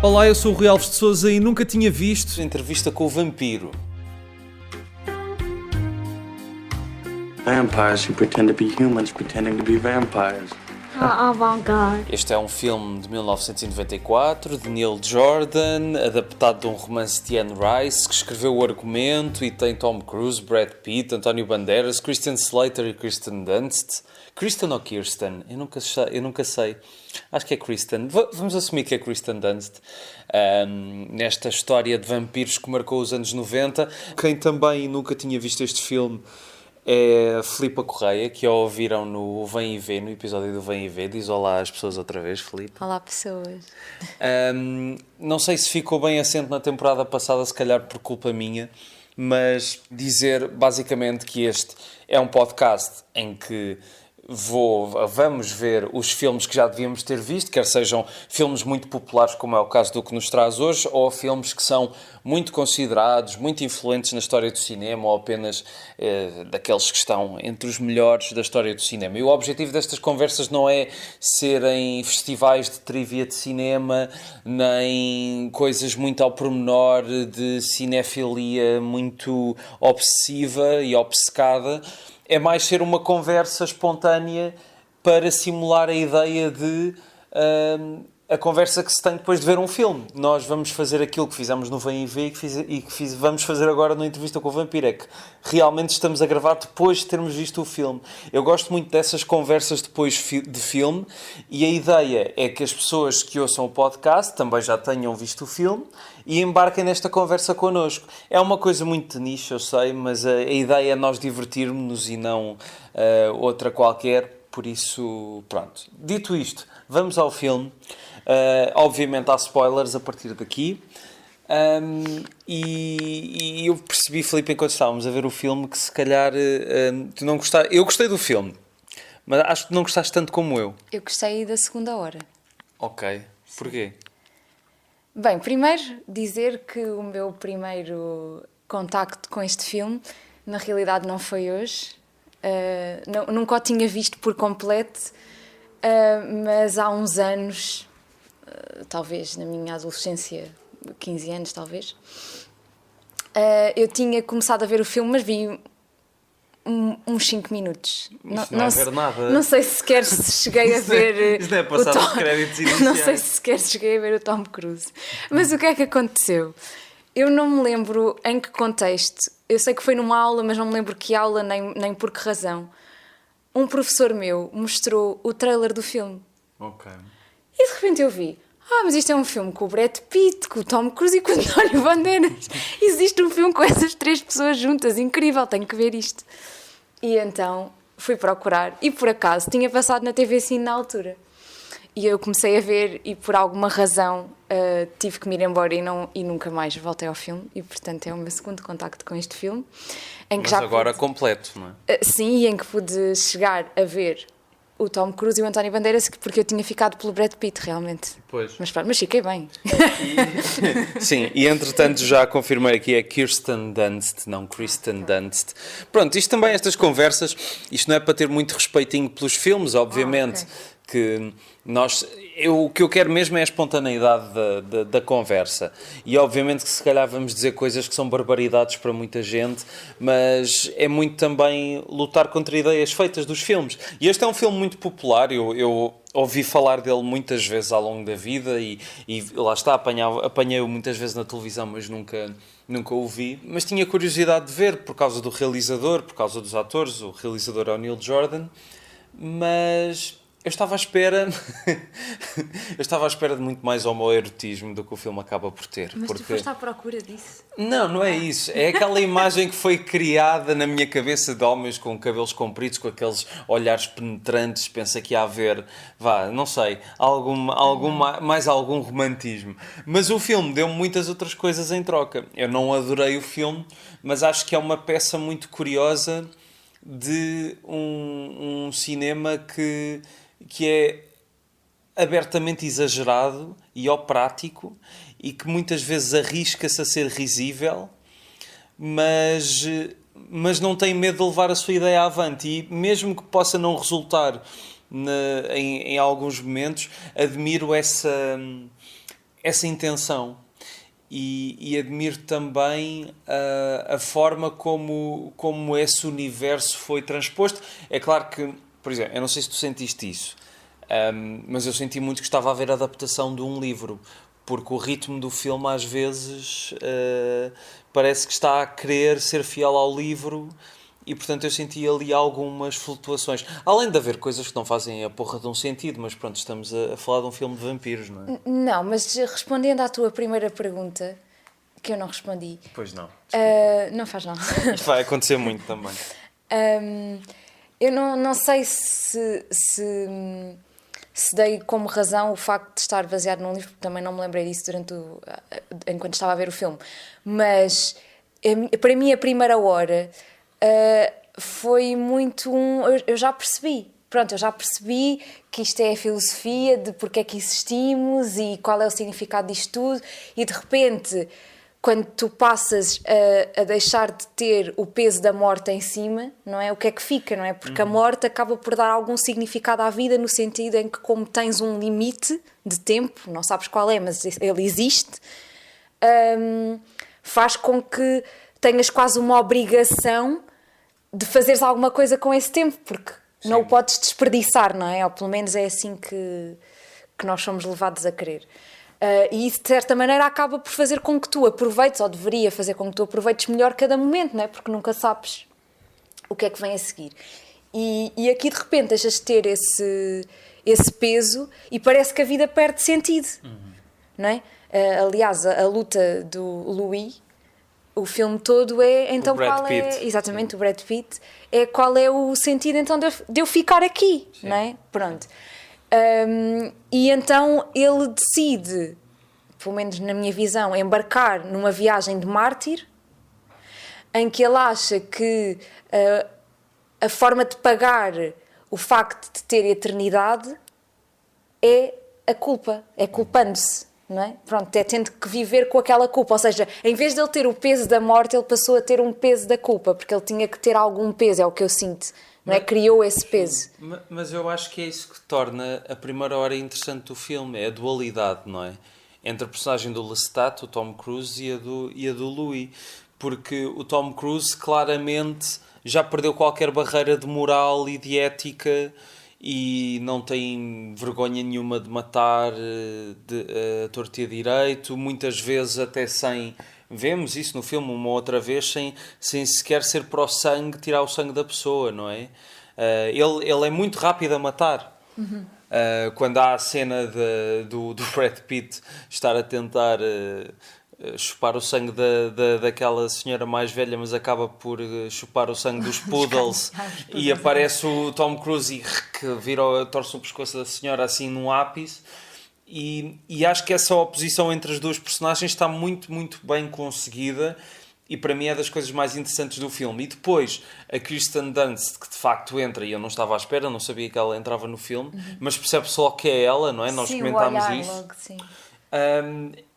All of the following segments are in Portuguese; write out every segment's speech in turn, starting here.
Olá, eu sou o Rui Alves de Sousa e nunca tinha visto Entrevista com o Vampiro. Vampires who pretend to be humans pretending to be vampires. Avant-garde. Este é um filme de 1994, de Neil Jordan, adaptado de um romance de Anne Rice, que escreveu o argumento e tem Tom Cruise, Brad Pitt, António Banderas, Christian Slater e Kirsten Dunst. Kristen ou Kirsten? Eu nunca sei. Acho que é Kristen. Vamos assumir que é Kristen Dunst. Nesta história de vampiros que marcou os anos 90. Quem também nunca tinha visto este filme é a Filipa Correia, que a ouviram no Vem e Vê, no episódio do Vem e Vê. Diz olá às pessoas outra vez, Filipa. Olá, pessoas. Não sei se ficou bem assente na temporada passada, se calhar por culpa minha, mas dizer basicamente que este é um podcast em que vamos ver os filmes que já devíamos ter visto, quer sejam filmes muito populares, como é o caso do que nos traz hoje, ou filmes que são muito considerados, muito influentes na história do cinema, ou apenas daqueles que estão entre os melhores da história do cinema. E o objetivo destas conversas não é serem festivais de trivia de cinema, nem coisas muito ao pormenor de cinefilia muito obsessiva e obcecada. É mais ser uma conversa espontânea para simular a ideia de a conversa que se tem depois de ver um filme. Nós vamos fazer aquilo que fizemos no Vem e Vê e que vamos fazer agora na Entrevista com o Vampiro, é que realmente estamos a gravar depois de termos visto o filme. Eu gosto muito dessas conversas depois de filme e a ideia é que as pessoas que ouçam o podcast também já tenham visto o filme e embarquem nesta conversa connosco. É uma coisa muito de nicho, eu sei, mas a ideia é nós divertirmos-nos e não outra qualquer. Por isso, pronto. Dito isto, vamos ao filme. Obviamente há spoilers a partir daqui. E eu percebi, Filipe, enquanto estávamos a ver o filme, que se calhar tu não gostaste. Eu gostei do filme, mas acho que não gostaste tanto como eu. Eu gostei da segunda hora. Ok. Porquê? Bem, primeiro dizer que o meu primeiro contacto com este filme, na realidade, não foi hoje. Nunca o tinha visto por completo, mas há uns anos, talvez na minha adolescência, 15 anos talvez, eu tinha começado a ver o filme, mas vi uns 5 minutos. Não é ver nada. Não sei se sequer cheguei a ver. Isto não é passar os créditos iniciais. Não sei se sequer cheguei a ver o Tom Cruise. Mas o que é que aconteceu? Eu não me lembro em que contexto. Eu sei que foi numa aula, mas não me lembro que aula nem por que razão. Um professor meu mostrou o trailer do filme. Ok. E de repente eu vi, mas isto é um filme com o Brad Pitt, com o Tom Cruise e com o António Banderas. Existe um filme com essas 3 pessoas juntas, incrível, tenho que ver isto. E então fui procurar e por acaso tinha passado na TV Cine na altura. E eu comecei a ver e por alguma razão tive que me ir embora e nunca mais voltei ao filme. E portanto é o meu segundo contacto com este filme. Mas agora completo, não é? Sim, e em que pude chegar a ver o Tom Cruise e o António Banderas, porque eu tinha ficado pelo Brad Pitt, realmente. Pois. Mas fiquei bem. Sim, e entretanto já confirmei aqui, é Kirsten Dunst, não Kristen Dunst. Pronto, isto também, estas conversas, isto não é para ter muito respeitinho pelos filmes, obviamente, que o que eu quero mesmo é a espontaneidade da conversa. E obviamente que se calhar vamos dizer coisas que são barbaridades para muita gente, mas é muito também lutar contra ideias feitas dos filmes. E este é um filme muito popular, eu ouvi falar dele muitas vezes ao longo da vida e lá está, apanhei-o muitas vezes na televisão, mas nunca o vi. Mas tinha curiosidade de ver por causa do realizador, por causa dos atores. O realizador é o Neil Jordan, mas eu estava à espera de muito mais homoerotismo do que o filme acaba por ter. Mas tu foste à procura disso? Não é isso. É aquela imagem que foi criada na minha cabeça de homens com cabelos compridos, com aqueles olhares penetrantes. Pensa que ia haver, não sei, mais algum romantismo. Mas o filme deu-me muitas outras coisas em troca. Eu não adorei o filme, mas acho que é uma peça muito curiosa de um cinema que é abertamente exagerado e oprático e que muitas vezes arrisca-se a ser risível, mas não tem medo de levar a sua ideia avante. E mesmo que possa não resultar em alguns momentos, admiro essa essa intenção. E admiro também a forma como esse universo foi transposto. É claro que, por exemplo, eu não sei se tu sentiste isso, mas eu senti muito que estava a ver a adaptação de um livro, porque o ritmo do filme às vezes parece que está a querer ser fiel ao livro e, portanto, eu senti ali algumas flutuações. Além de haver coisas que não fazem a porra de um sentido, mas pronto, estamos a falar de um filme de vampiros, não é? Não, mas respondendo à tua primeira pergunta, que eu não respondi... Pois não. Não faz não. Isto vai acontecer muito também. Eu não sei se dei como razão o facto de estar baseado num livro, porque também não me lembrei disso enquanto estava a ver o filme. Mas, para mim, a primeira hora foi muito eu já percebi. Pronto, eu já percebi que isto é a filosofia de porque é que existimos e qual é o significado disto tudo. E, de repente, quando tu passas a deixar de ter o peso da morte em cima, não é? O que é que fica, não é? Porque a morte acaba por dar algum significado à vida, no sentido em que, como tens um limite de tempo, não sabes qual é, mas ele existe, faz com que tenhas quase uma obrigação de fazeres alguma coisa com esse tempo, porque não o podes desperdiçar, não é? Ou pelo menos é assim que nós somos levados a crer. E isso, de certa maneira, acaba por fazer com que tu aproveites, ou deveria fazer com que tu aproveites melhor cada momento, não é? Porque nunca sabes o que é que vem a seguir. E aqui, de repente, deixas de ter esse peso e parece que a vida perde sentido, não é? Aliás, a luta do Louis, o filme todo é... Então, o Brad qual Pitt. é... Exatamente, o Brad Pitt. Qual é o sentido, então, de eu ficar aqui, Sim. não é? Pronto. E então ele decide, pelo menos na minha visão, embarcar numa viagem de mártir, em que ele acha que a forma de pagar o facto de ter eternidade é a culpa, é culpando-se, não é? Pronto, é tendo que viver com aquela culpa, ou seja, em vez de ele ter o peso da morte, ele passou a ter um peso da culpa, porque ele tinha que ter algum peso, é o que eu sinto. Não é? Criou esse peso. Mas eu acho que é isso que torna a primeira hora interessante do filme, é a dualidade, não é? Entre a personagem do Lestat, o Tom Cruise, e a do Louis. Porque o Tom Cruise claramente já perdeu qualquer barreira de moral e de ética e não tem vergonha nenhuma de matar a torto e a direito, muitas vezes até sem... Vemos isso no filme uma outra vez, sem sequer ser para o sangue, tirar o sangue da pessoa, não é? Ele é muito rápido a matar. Quando há a cena do Brad Pitt estar a tentar chupar o sangue daquela senhora mais velha, mas acaba por chupar o sangue dos poodles e aparece o Tom Cruise e torce o pescoço da senhora assim num ápice. E acho que essa oposição entre as duas personagens está muito, muito bem conseguida e para mim é das coisas mais interessantes do filme. E depois a Kirsten Dunst, que de facto entra, e eu não estava à espera, não sabia que ela entrava no filme, mas percebe-se logo que é ela, não é? Nós comentámos isso. Logo, sim.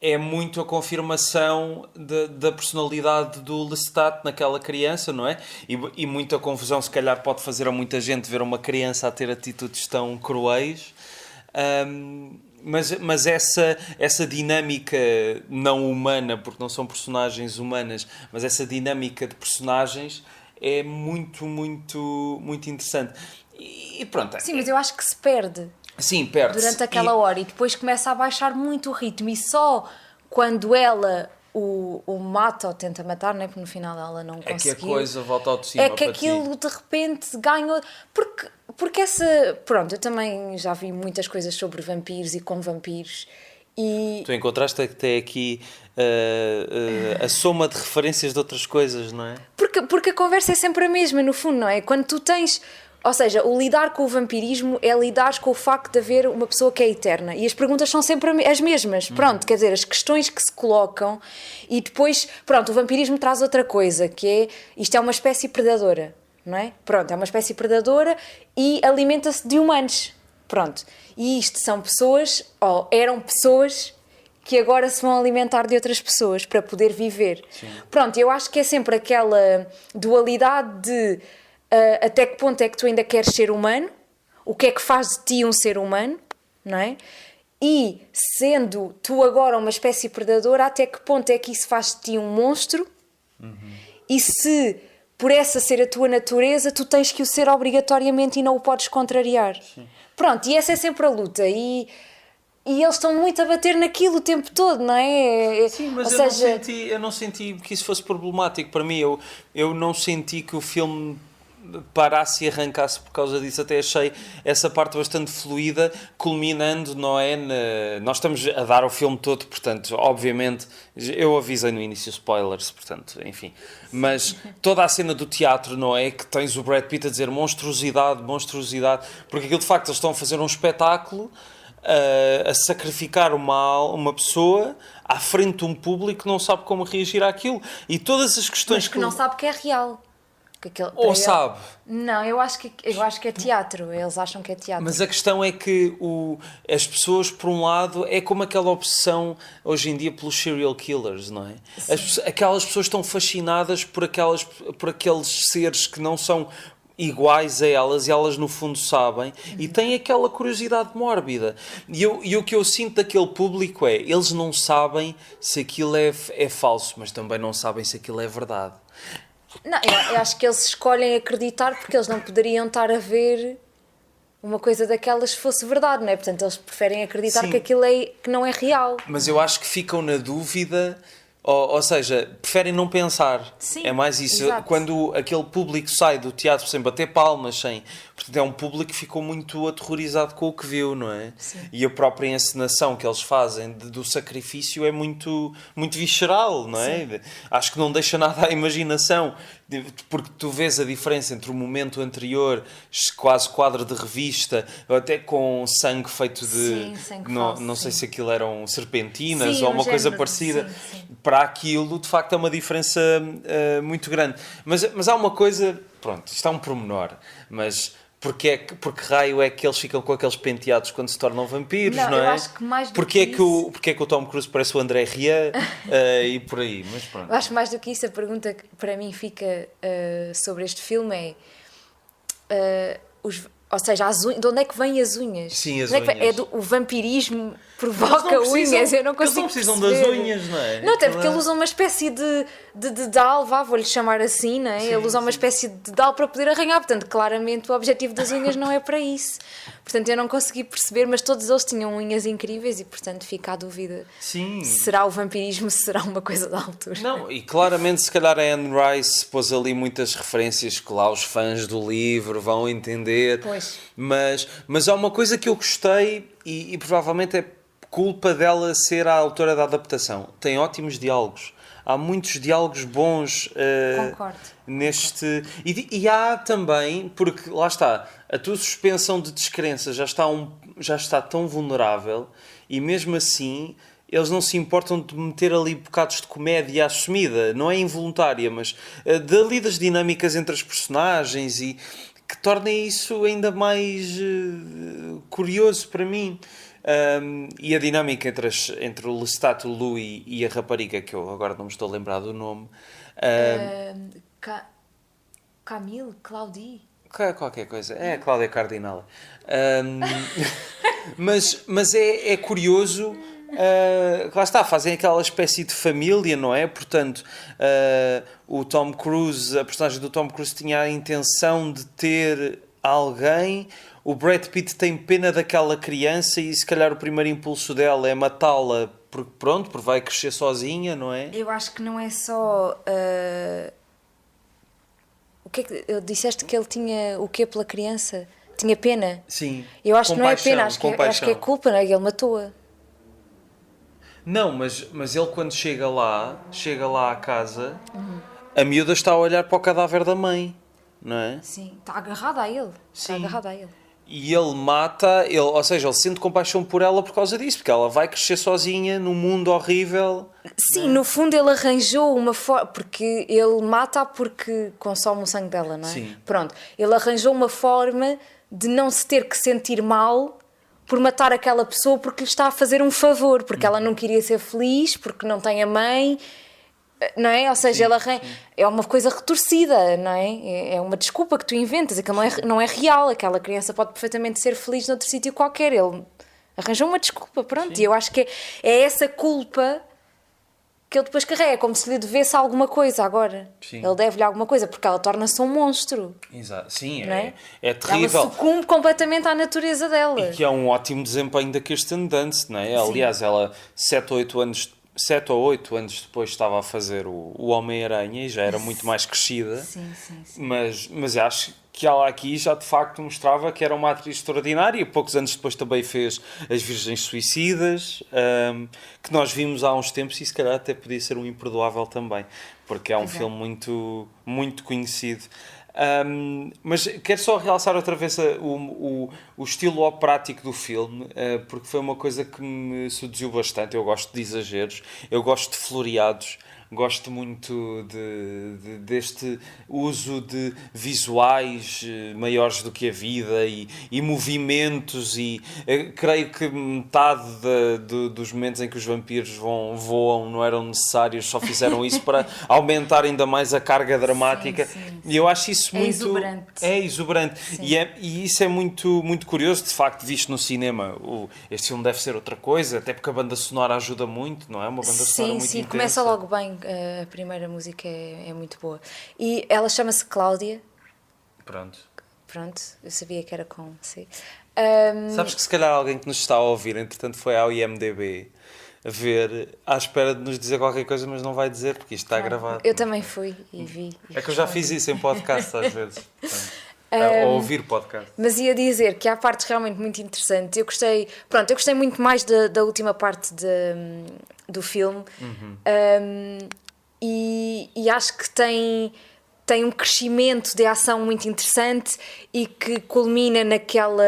É muito a confirmação da personalidade do Lestat naquela criança, não é? E muita confusão se calhar pode fazer a muita gente ver uma criança a ter atitudes tão cruéis. Mas essa dinâmica não humana, porque não são personagens humanas, mas essa dinâmica de personagens é muito, muito, muito interessante. E pronto. Sim, mas eu acho que se perde. Sim, perde-se. Durante aquela hora e depois começa a baixar muito o ritmo. E só quando ela o mata ou tenta matar, não é? Porque no final ela não conseguiu. É que a coisa volta ao de cima. É que aquilo de repente ganhou... Porque essa... Pronto, eu também já vi muitas coisas sobre vampiros e com vampiros e... Tu encontraste até aqui a soma de referências de outras coisas, não é? Porque a conversa é sempre a mesma, no fundo, não é? Quando tu tens... Ou seja, o lidar com o vampirismo é lidar com o facto de haver uma pessoa que é eterna. E as perguntas são sempre as mesmas. Pronto, quer dizer, as questões que se colocam e depois... Pronto, o vampirismo traz outra coisa, que é... Isto é uma espécie predadora, não é? Pronto, é uma espécie predadora e alimenta-se de humanos. Pronto. E isto são pessoas, ou eram pessoas, que agora se vão alimentar de outras pessoas para poder viver. Sim. Pronto, eu acho que é sempre aquela dualidade de... até que ponto é que tu ainda queres ser humano, o que é que faz de ti um ser humano, não é? E sendo tu agora uma espécie predadora, até que ponto é que isso faz de ti um monstro? E se, por essa ser a tua natureza, tu tens que o ser obrigatoriamente e não o podes contrariar? Sim. Pronto, e essa é sempre a luta. E eles estão muito a bater naquilo o tempo todo, não é? Sim, mas eu não senti que isso fosse problemático para mim. Eu não senti que o filme parasse e arrancasse por causa disso. Até achei essa parte bastante fluida, culminando, não é? Nós estamos a dar o filme todo, portanto, obviamente, eu avisei no início spoilers, portanto, enfim. Mas toda a cena do teatro, não é? Que tens o Brad Pitt a dizer monstruosidade, monstruosidade, porque aquilo de facto eles estão a fazer um espetáculo a sacrificar uma pessoa à frente de um público que não sabe como reagir àquilo. E todas as questões mas que não sabe que é real. Ou sabe? Não, eu acho que é teatro. Eles acham que é teatro. Mas a questão é que as pessoas, por um lado, é como aquela obsessão hoje em dia pelos serial killers, não é? Aquelas pessoas estão fascinadas por aqueles seres que não são iguais a elas e elas no fundo sabem e têm aquela curiosidade mórbida. E o que eu sinto daquele público é, eles não sabem se aquilo é falso, mas também não sabem se aquilo é verdade. Não, eu acho que eles escolhem acreditar porque eles não poderiam estar a ver uma coisa daquelas se fosse verdade, não é? Portanto, eles preferem acreditar Sim. que aquilo que não é real. Mas eu acho que ficam na dúvida, ou seja, preferem não pensar. Sim, é mais isso. exato. Quando aquele público sai do teatro sem bater palmas, portanto, é um público que ficou muito aterrorizado com o que viu, não é? Sim. E a própria encenação que eles fazem do sacrifício é muito, muito visceral, não é? Sim. Acho que não deixa nada à imaginação, porque tu vês a diferença entre o momento anterior, quase quadro de revista, até com sangue feito de... Sim, sangue falso, não sei se aquilo eram serpentinas, sim, ou uma coisa parecida. Sim. Para aquilo, de facto, é uma diferença muito grande. Mas há uma coisa... Pronto, isto é um pormenor, mas... Porque raio é que eles ficam com aqueles penteados quando se tornam vampiros, não é? Eu acho que mais do porque que isso... Porque é que o Tom Cruise parece o André Rieu e por aí, mas pronto. Eu acho que mais do que isso, a pergunta que para mim fica sobre este filme é... ou seja, de onde é que vêm as unhas? Sim, as unhas. O vampirismo provoca unhas, eu não consigo Eles não precisam perceber. das unhas, não é? Não, até porque ele usa uma espécie de dal, vou-lhe chamar assim, não é? Ele usa uma espécie de dal para poder arranhar, portanto, claramente o objetivo das unhas não é para isso. Portanto, eu não consegui perceber, mas todos eles tinham unhas incríveis e, portanto, fica a dúvida. Sim. Será o vampirismo, será uma coisa da altura? Não, e claramente, se calhar a Anne Rice pôs ali muitas referências que lá os fãs do livro vão entender. Pois. Mas há uma coisa que eu gostei e provavelmente é culpa dela ser a autora da adaptação. Tem ótimos diálogos. Há muitos diálogos bons Concordo. neste... E há também, porque lá está, a tua suspensão de descrença já está tão vulnerável e mesmo assim eles não se importam de meter ali bocados de comédia assumida. Não é involuntária, mas dali das dinâmicas entre as personagens e que tornem isso ainda mais curioso para mim. E a dinâmica entre o Lestat, o Louis e a rapariga, que eu agora não me estou a lembrar do nome. Camille? Claudie? Qualquer coisa. É a Cláudia Cardinale. Mas é curioso. Lá está, fazem aquela espécie de família, não é? Portanto, o Tom Cruise, a personagem do Tom Cruise tinha a intenção de ter alguém. O Brad Pitt tem pena daquela criança e se calhar o primeiro impulso dela é matá-la porque vai crescer sozinha, não é? Eu acho que não é só... O que é que disseste que ele tinha o quê pela criança? Tinha pena? Sim. Eu acho que não é pena, acho que é culpa, não é? Ele matou-a. Não, mas ele quando chega lá à casa, a miúda está a olhar para o cadáver da mãe, não é? Sim, está agarrada a ele. Está agarrada a ele. E ele mata, ou seja, ele sente compaixão por ela por causa disso, porque ela vai crescer sozinha num mundo horrível. Sim, no fundo ele arranjou uma forma, porque ele mata porque consome o sangue dela, não é? Sim. Pronto, ele arranjou uma forma de não se ter que sentir mal por matar aquela pessoa porque lhe está a fazer um favor, porque ela não queria ser feliz, porque não tem a mãe, não é? Ou seja, é uma coisa retorcida, não é? É uma desculpa que tu inventas, aquilo não é real, aquela criança pode perfeitamente ser feliz noutro sítio qualquer, ele Arranjou uma desculpa, pronto. Sim. E eu acho que é essa culpa que ele depois carrega, como se lhe devesse alguma coisa agora. Sim. Ele deve-lhe alguma coisa, porque ela torna-se um monstro. Exato. Sim, é terrível. Ela sucumbe completamente à natureza dela. E que é um ótimo desempenho da Kirsten Dunst, não é? Sim. Aliás, ela 7 ou 8 anos depois estava a fazer o Homem-Aranha e já era muito mais crescida. Sim. Mas acho que ela aqui já de facto mostrava que era uma atriz extraordinária. Poucos anos depois também fez As Virgens Suicidas, que nós vimos há uns tempos e se calhar até podia ser um Imperdoável também, porque é um filme muito, muito conhecido. Mas quero só realçar outra vez o estilo operático do filme, porque foi uma coisa que me seduziu bastante. Eu gosto de exageros, eu gosto de floreados, gosto muito deste uso de visuais maiores do que a vida e movimentos, e creio que metade dos momentos em que os vampiros voam não eram necessários, só fizeram isso para aumentar ainda mais a carga dramática. Sim. E eu acho isso muito... É exuberante. E isso é muito, muito curioso, de facto, visto no cinema. Este filme deve ser outra coisa, até porque a banda sonora ajuda muito, não é? Uma banda sonora muito intensa. Sim, começa logo bem. A primeira música é muito boa. E ela chama-se Cláudia. Pronto, eu sabia que era com C. Sabes que se calhar alguém que nos está a ouvir, entretanto, foi ao IMDb a ver, à espera de nos dizer qualquer coisa, mas não vai dizer porque isto está gravado. Eu também fui e vi. É que eu já fiz isso em podcast às vezes. Ou ouvir podcast. Mas ia dizer que há partes realmente muito interessantes. Eu gostei muito mais da última parte do filme. E acho que tem um crescimento de ação muito interessante e que culmina naquela...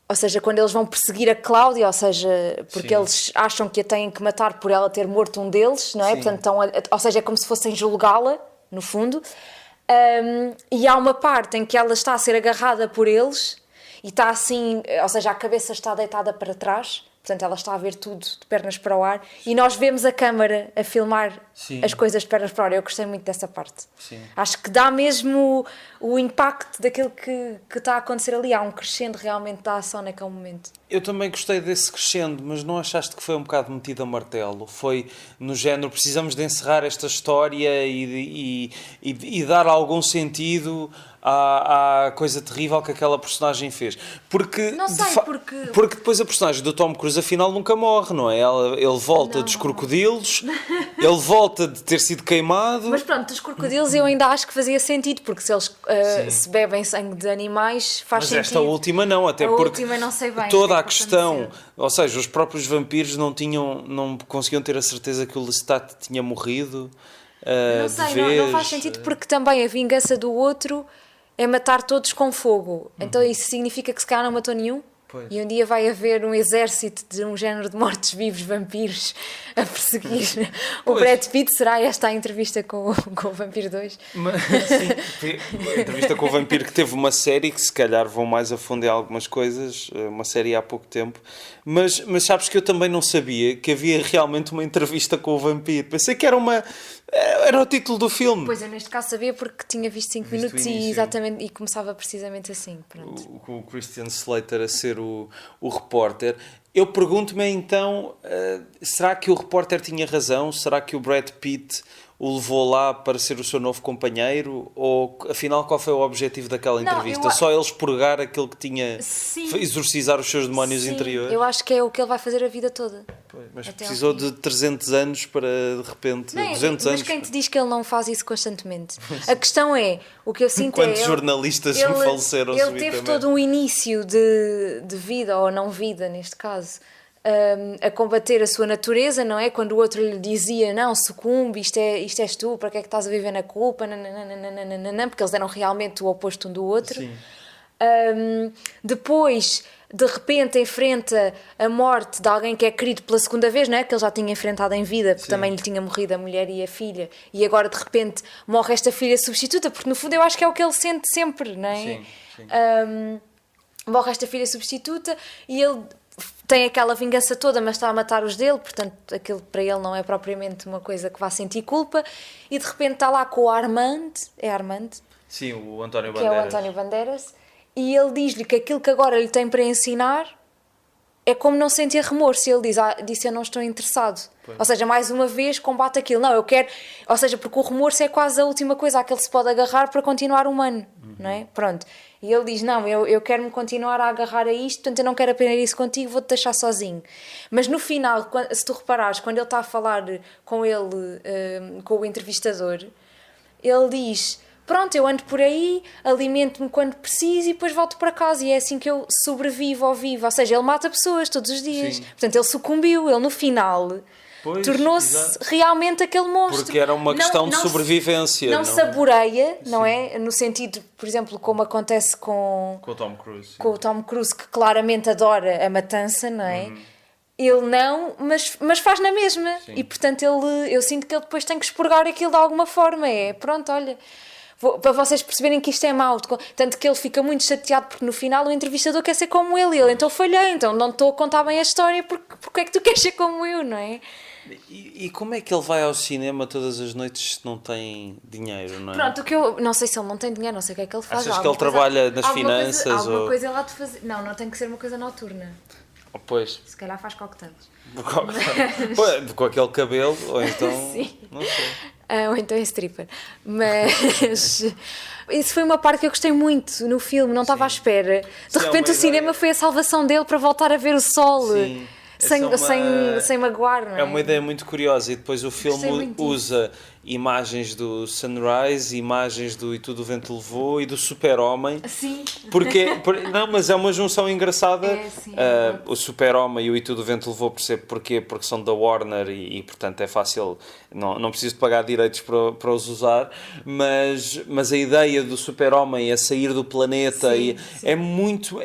ou seja, quando eles vão perseguir a Cláudia, ou seja, porque eles acham que a têm que matar por ela ter morto um deles, não é? Portanto, ou seja, é como se fossem julgá-la, no fundo. E há uma parte em que ela está a ser agarrada por eles e está assim, ou seja, a cabeça está deitada para trás. Portanto, ela está a ver tudo de pernas para o ar. E nós vemos a câmara a filmar as coisas de pernas para o ar. Eu gostei muito dessa parte. Sim. Acho que dá mesmo o impacto daquilo que está a acontecer ali. Há um crescendo realmente da ação naquele momento. Eu também gostei desse crescendo, mas não achaste que foi um bocado metido a martelo? Foi no género, precisamos de encerrar esta história e dar algum sentido à coisa terrível que aquela personagem fez. Porque, não sei, porque depois a personagem do Tom Cruise afinal nunca morre, não é? Ele volta dos crocodilos, ele volta de ter sido queimado. Mas pronto, dos crocodilos eu ainda acho que fazia sentido, porque se eles se bebem sangue de animais faz sentido. Mas esta última não, até porque última não sei bem, toda a questão, ou seja, os próprios vampiros não conseguiam ter a certeza que o Lestat tinha morrido. Não sei, não faz sentido, porque também a vingança do outro é matar todos com fogo. Então isso significa que se calhar não matou nenhum? Pois. E um dia vai haver um exército de um género de mortos-vivos, vampiros, a perseguir o Brad Pitt. Será esta a entrevista com o Vampiro 2? Sim, a entrevista com o Vampiro, que teve uma série que se calhar vão mais a fundo em algumas coisas, uma série há pouco tempo, mas sabes que eu também não sabia que havia realmente uma entrevista com o Vampiro. Pensei que era o título do filme. Pois, eu neste caso sabia porque tinha visto 5 minutos e começava precisamente assim. Pronto. Com o Christian Slater a ser o repórter. Eu pergunto-me então, será que o repórter tinha razão? Será que o Brad Pitt o levou lá para ser o seu novo companheiro? Ou, afinal, qual foi o objetivo daquela entrevista? Só ele expurgar aquilo que tinha... Sim. Exorcizar os seus demónios interiores? Eu acho que é o que ele vai fazer a vida toda. Pois, mas precisou de 300 anos para, de repente... 200 anos. Mas quem te diz que ele não faz isso constantemente? A questão é, o que eu sinto Quantos jornalistas faleceram subitamente? Ele teve todo um início de vida, ou não vida, neste caso, a combater a sua natureza, não é? Quando o outro lhe dizia, não, sucumbe, isto és tu, para que é que estás a viver na culpa, nananana, porque eles eram realmente o oposto um do outro. Depois, de repente, enfrenta a morte de alguém que é querido pela segunda vez, não é? Que ele já tinha enfrentado em vida, porque também lhe tinha morrido a mulher e a filha, e agora de repente morre esta filha substituta, porque no fundo eu acho que é o que ele sente sempre, não é? Sim. Morre esta filha substituta e ele tem aquela vingança toda, mas está a matar os dele, portanto aquilo para ele não é propriamente uma coisa que vá sentir culpa, e de repente está lá com o Armand, é Armand? Sim, o António Bandeiras. Bandeiras. Que é o António Bandeiras, e ele diz-lhe que aquilo que agora lhe tem para ensinar é como não sentir remorso. E ele disse eu não estou interessado. Pois. Ou seja, mais uma vez combate aquilo. Não, eu quero... Ou seja, porque o remorso é quase a última coisa a que ele se pode agarrar para continuar humano, não é? Pronto. E ele diz, não, eu quero-me continuar a agarrar a isto, portanto eu não quero aprender isso contigo, vou-te deixar sozinho. Mas no final, se tu reparares, quando ele está a falar com ele, com o entrevistador, ele diz... Pronto, eu ando por aí, alimento-me quando preciso e depois volto para casa. E é assim que eu sobrevivo ou vivo. Ou seja, ele mata pessoas todos os dias. Sim. Portanto, ele sucumbiu. Ele, no final, tornou-se realmente aquele monstro. Porque era uma questão de sobrevivência. Não saboreia, não é? No sentido, por exemplo, como acontece com o Tom Cruise. Com o Tom Cruise, que claramente adora a matança, não é? Ele não, mas faz na mesma. Sim. E, portanto, eu sinto que ele depois tem que expurgar aquilo de alguma forma. Pronto, olha... para vocês perceberem que isto é mau, tanto que ele fica muito chateado porque no final o entrevistador quer ser como ele então falhei, então não estou a contar bem a história porque é que tu queres ser como eu, não é? E como é que ele vai ao cinema todas as noites se não tem dinheiro, não é? Pronto, o que eu não sei se ele não tem dinheiro, não sei o que é que ele faz. Achas que ele trabalha nas finanças? Alguma coisa lá de fazer. Não tem que ser uma coisa noturna. Pois. Se calhar faz coquetéis. Com aquele cabelo, ou então... Sim. Não sei. Ou então é stripper. Mas isso foi uma parte que eu gostei muito no filme, não estava à espera. De repente o cinema foi a salvação dele para voltar a ver o sol. Sim. Sem magoar, não é? É uma ideia muito curiosa e depois o filme usa imagens do Sunrise, imagens do E Tudo o Vento Levou e do Super-Homem. Sim. Não, mas é uma junção engraçada. Sim, o Super-Homem e o E Tudo o Vento Levou, percebo porquê, porque são da Warner e portanto é fácil, não preciso de pagar direitos para os usar, mas a ideia do Super-Homem a sair do planeta é muito,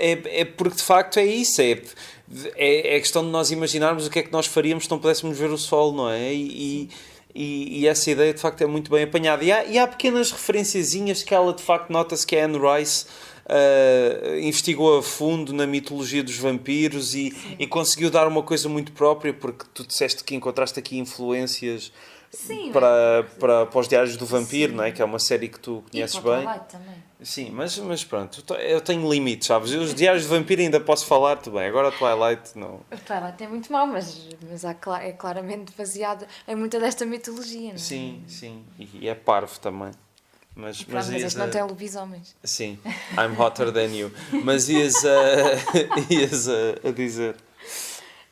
porque de facto é isso, é questão de nós imaginarmos o que é que nós faríamos se não pudéssemos ver o sol, não é? E essa ideia de facto é muito bem apanhada. E há pequenas referenciazinhas que ela de facto nota-se que a Anne Rice investigou a fundo na mitologia dos vampiros e conseguiu dar uma coisa muito própria, porque tu disseste que encontraste aqui influências para os Diários do Vampiro, não é? Que é uma série que tu conheces bem. Também. Sim, mas pronto, eu tenho limites, sabes? Os Diários do Vampiro ainda posso falar, tudo bem. Agora a Twilight não. A Twilight é muito mau, mas é claramente baseado em muita desta mitologia, não é? Sim. E é parvo também. Mas este não tem lobisomens. Sim, I'm hotter than you. Mas ias a dizer.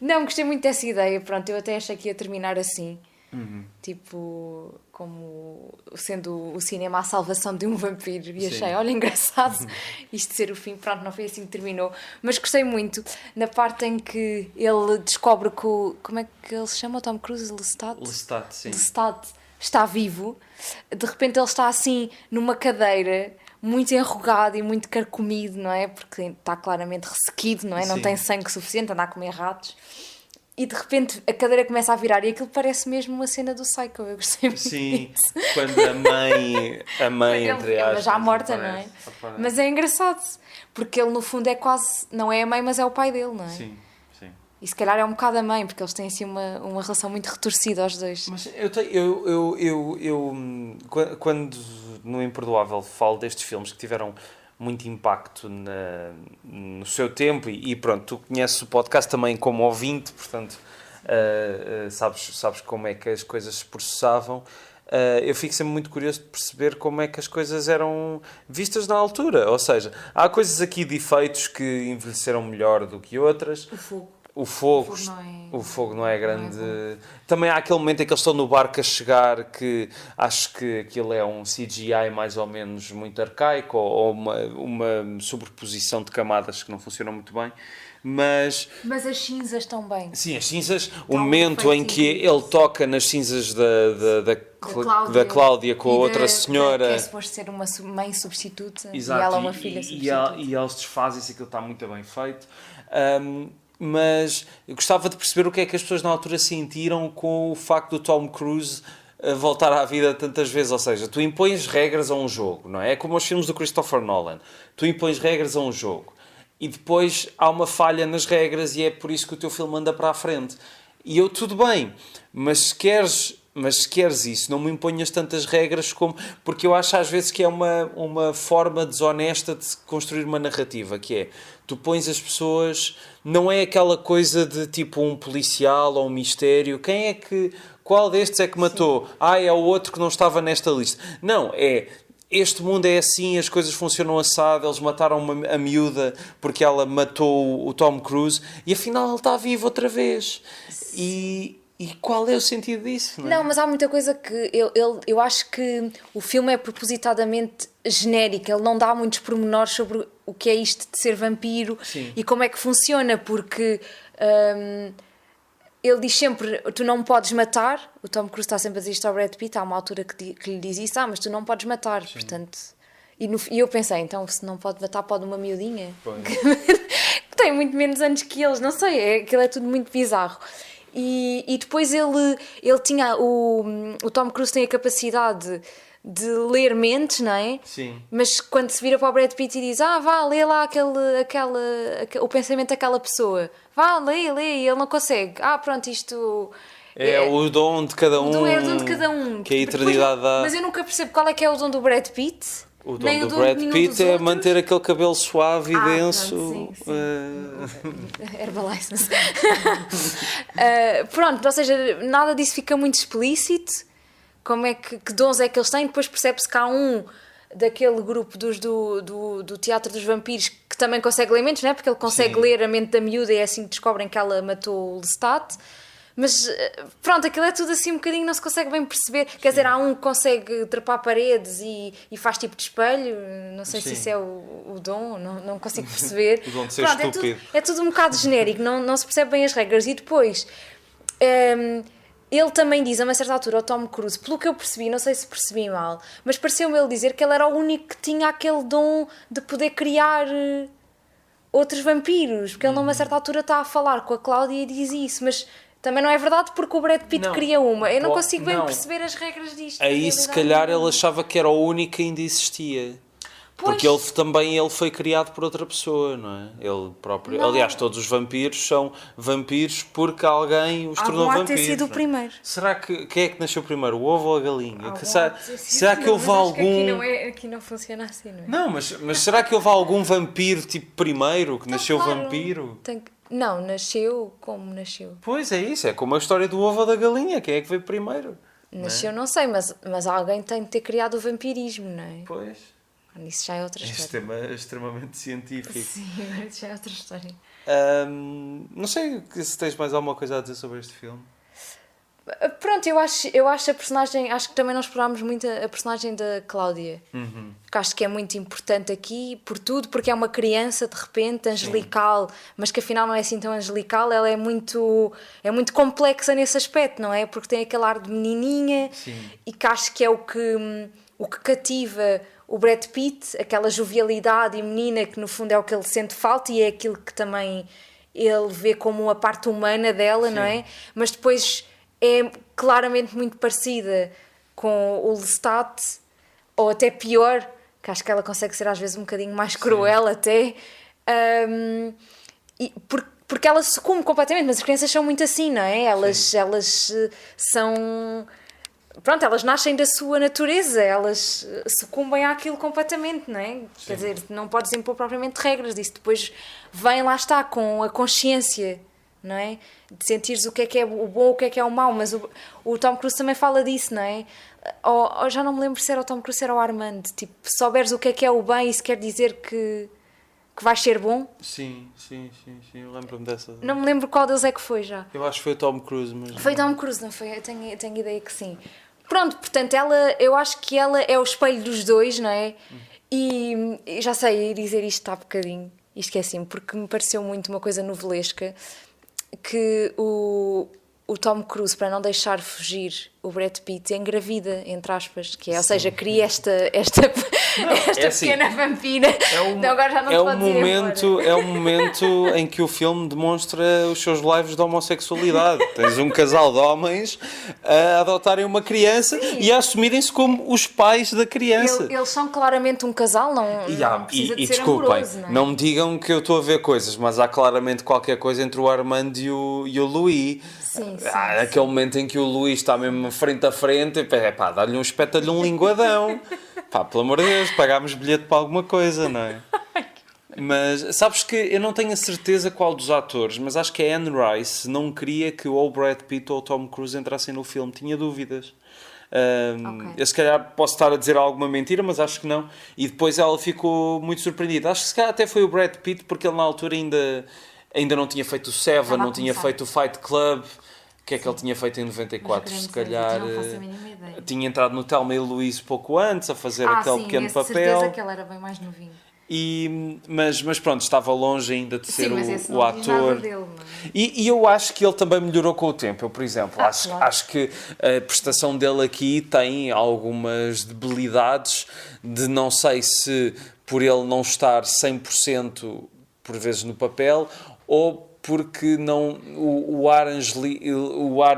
Não, gostei muito dessa ideia. Pronto, eu até achei que ia terminar assim. Tipo, como sendo o cinema a salvação de um vampiro. E achei, olha, engraçado isto ser o fim. Pronto, não foi assim que terminou. Mas gostei muito na parte em que ele descobre que como é que ele se chama? O Tom Cruise? Lestat, sim. Lestat está vivo. De repente ele está assim numa cadeira, muito enrugado e muito carcomido, não é? Porque está claramente ressequido, não é? Não tem sangue suficiente, anda a comer ratos. E de repente a cadeira começa a virar e aquilo parece mesmo uma cena do Psycho. Eu gostei muito disso. Quando a mãe entre aspas, já morta, não é? Mas é engraçado, porque ele no fundo é quase, não é a mãe, mas é o pai dele, não é? Sim. E se calhar é um bocado a mãe, porque eles têm assim uma relação muito retorcida aos dois. Mas eu quando no Imperdoável falo destes filmes que tiveram muito impacto no seu tempo e pronto, tu conheces o podcast também como ouvinte, portanto sabes como é que as coisas se processavam. Eu fico sempre muito curioso de perceber como é que as coisas eram vistas na altura, ou seja, há coisas aqui de efeitos que envelheceram melhor do que outras. O fogo não é grande. Também há aquele momento em que eles estão no barco a chegar, que acho que aquilo é um CGI mais ou menos muito arcaico, ou uma sobreposição de camadas que não funcionam muito bem. Mas as cinzas estão bem. Sim, as cinzas, o momento em que ele toca nas cinzas da Cláudia com a outra senhora. Que é suposto ser uma mãe substituta. Exato, e ela uma filha substituta. E eles desfazem-se, aquilo está muito bem feito. Mas eu gostava de perceber o que é que as pessoas na altura sentiram com o facto do Tom Cruise voltar à vida tantas vezes. Ou seja, tu impões regras a um jogo, não é? É como os filmes do Christopher Nolan. Tu impões regras a um jogo e depois há uma falha nas regras e é por isso que o teu filme anda para a frente. E eu, tudo bem, mas se queres isso, não me imponhas tantas regras como... Porque eu acho às vezes que é uma forma desonesta de construir uma narrativa, que é, tu pões as pessoas... Não é aquela coisa de tipo um policial ou um mistério. Qual destes é que matou? Sim. É o outro que não estava nesta lista. Não, este mundo é assim, as coisas funcionam assado, eles mataram a miúda porque ela matou o Tom Cruise e afinal ele está vivo outra vez. E qual é o sentido disso? Não, mas há muita coisa que eu acho que o filme é propositadamente genérico, ele não dá muitos pormenores sobre o que é isto de ser vampiro. Sim. E como é que funciona, porque ele diz sempre, tu não me podes matar, o Tom Cruise está sempre a dizer isto ao Brad Pitt, há uma altura que lhe diz isso, mas tu não podes matar. Sim. Portanto... E eu pensei, então se não pode matar, pode uma miudinha que tem muito menos anos que eles, não sei, aquilo é tudo muito bizarro. E depois ele tinha, o Tom Cruise tem a capacidade de ler mentes, não é? Sim. Mas quando se vira para o Brad Pitt e diz, vá, lê lá o pensamento daquela pessoa, vá, lê, e ele não consegue. Pronto, isto... É o dom de cada um. É o dom de cada um. Que a eternidade dá. Mas eu nunca percebo qual é que é o dom do Brad Pitt. O dom do Brad Pitt é manter aquele cabelo suave e denso. Pronto, sim. Herbalife. Pronto, ou seja, nada disso fica muito explícito. Como é que dons é que eles têm? Depois percebe-se que há um daquele grupo do Teatro dos Vampiros que também consegue ler mentes, não é? Porque ele consegue ler a mente da miúda e é assim que descobrem que ela matou o Lestat. Mas pronto, aquilo é tudo assim um bocadinho, não se consegue bem perceber. Quer dizer, há um que consegue trepar paredes e faz tipo de espelho. Não sei se isso é o dom, não consigo perceber. O dom de ser estúpido. É tudo um bocado genérico, não se percebe bem as regras. E depois, ele também diz a uma certa altura ao Tom Cruise, pelo que eu percebi, não sei se percebi mal, mas pareceu-me ele dizer que ele era o único que tinha aquele dom de poder criar outros vampiros. Porque ele numa certa altura está a falar com a Cláudia e diz isso, mas... Também não é verdade porque o Brad Pitt cria uma. Eu não consigo bem perceber as regras disto. Aí se calhar ele achava que era o único que ainda existia. Pois. Porque ele foi criado por outra pessoa, não é? Ele próprio. Não. Aliás, todos os vampiros são vampiros porque alguém os tornou vampiros. Ter sido o primeiro. Será que quem é que nasceu primeiro, o ovo ou a galinha? Será que houve algum... Aqui não funciona assim, não é? Não, mas será que houve algum vampiro tipo primeiro que nasceu claro. Vampiro? Não, nasceu como nasceu. Pois é isso, é como a história do ovo ou da galinha, quem é que veio primeiro? Nasceu, não sei, mas alguém tem de ter criado o vampirismo, não é? Pois. Isso já é outra história. Este tema é extremamente científico. Sim, isso já é outra história. Não sei se tens mais alguma coisa a dizer sobre este filme. Pronto, eu acho a personagem, acho que também não explorámos muito a personagem da Cláudia. Que acho que é muito importante aqui, porque é uma criança de repente, angelical, mas que afinal não é assim tão angelical. Ela é muito complexa nesse aspecto, não é? Porque tem aquele ar de menininha. Sim. E que acho que é o que cativa o Brad Pitt, aquela jovialidade e menina que no fundo é o que ele sente falta e é aquilo que também ele vê como a parte humana dela. Sim. Não é? Mas depois é claramente muito parecida com o Lestat, ou até pior, que acho que ela consegue ser às vezes um bocadinho mais cruel. Sim. Até porque ela sucumbe completamente, mas as crianças são muito assim, não é? Elas são... Pronto, elas nascem da sua natureza, elas sucumbem àquilo completamente, não é? Sim. Quer dizer, não podes impor propriamente regras disso. Depois vem, lá está, com a consciência, não é? De sentires o que é o bom, o que é o mau. Mas o Tom Cruise também fala disso, não é? Ou já não me lembro se era o Tom Cruise, era o Armand. Tipo, se souberes o que é o bem, isso quer dizer que vais ser bom. Sim, eu lembro-me dessa. Não me lembro qual deles é que foi já. Eu acho que foi o Tom Cruise, mas... Foi Tom Cruise, não foi? Eu tenho ideia que sim. Pronto, portanto, eu acho que ela é o espelho dos dois, não é? E já sei dizer isto há bocadinho, isto que é assim, porque me pareceu muito uma coisa novelesca, que o Tom Cruise, para não deixar fugir o Brad Pitt, engravida, entre aspas, que é, ou seja, cria esta assim, pequena vampira. Então agora já não te podes ir embora. É um momento em que o filme demonstra os seus lives de homossexualidade. Tens um casal de homens a adotarem uma criança e a assumirem-se como os pais da criança. Eles são claramente um casal, não precisa de ser desculpem, amoroso, não é? não me digam que eu estou a ver coisas, mas há claramente qualquer coisa entre o Armando e o Louis. Sim. Aquele momento em que o Luís está mesmo frente a frente, e pá, dá-lhe um espeta-lhe um linguadão. Pá, pelo amor de Deus, pagámos bilhete para alguma coisa, não é? Mas sabes que eu não tenho a certeza qual dos atores, mas acho que a Anne Rice não queria que ou o Brad Pitt ou o Tom Cruise entrassem no filme, tinha dúvidas. Eu se calhar posso estar a dizer alguma mentira, mas acho que não. E depois ela ficou muito surpreendida. Acho que se calhar até foi o Brad Pitt, porque ele na altura ainda não tinha feito o Seven, não tinha feito o Fight Club. O que é que ele tinha feito em 94? Se calhar tinha entrado no Thelma e Louise pouco antes a fazer aquele pequeno papel. Certeza que ele era bem mais novinho. Mas pronto, estava longe ainda de ser o ator. ator. Dele, E eu acho que ele também melhorou com o tempo. Eu, por exemplo, acho que a prestação dele aqui tem algumas debilidades de não sei se por ele não estar 100% por vezes no papel ou porque não, o ar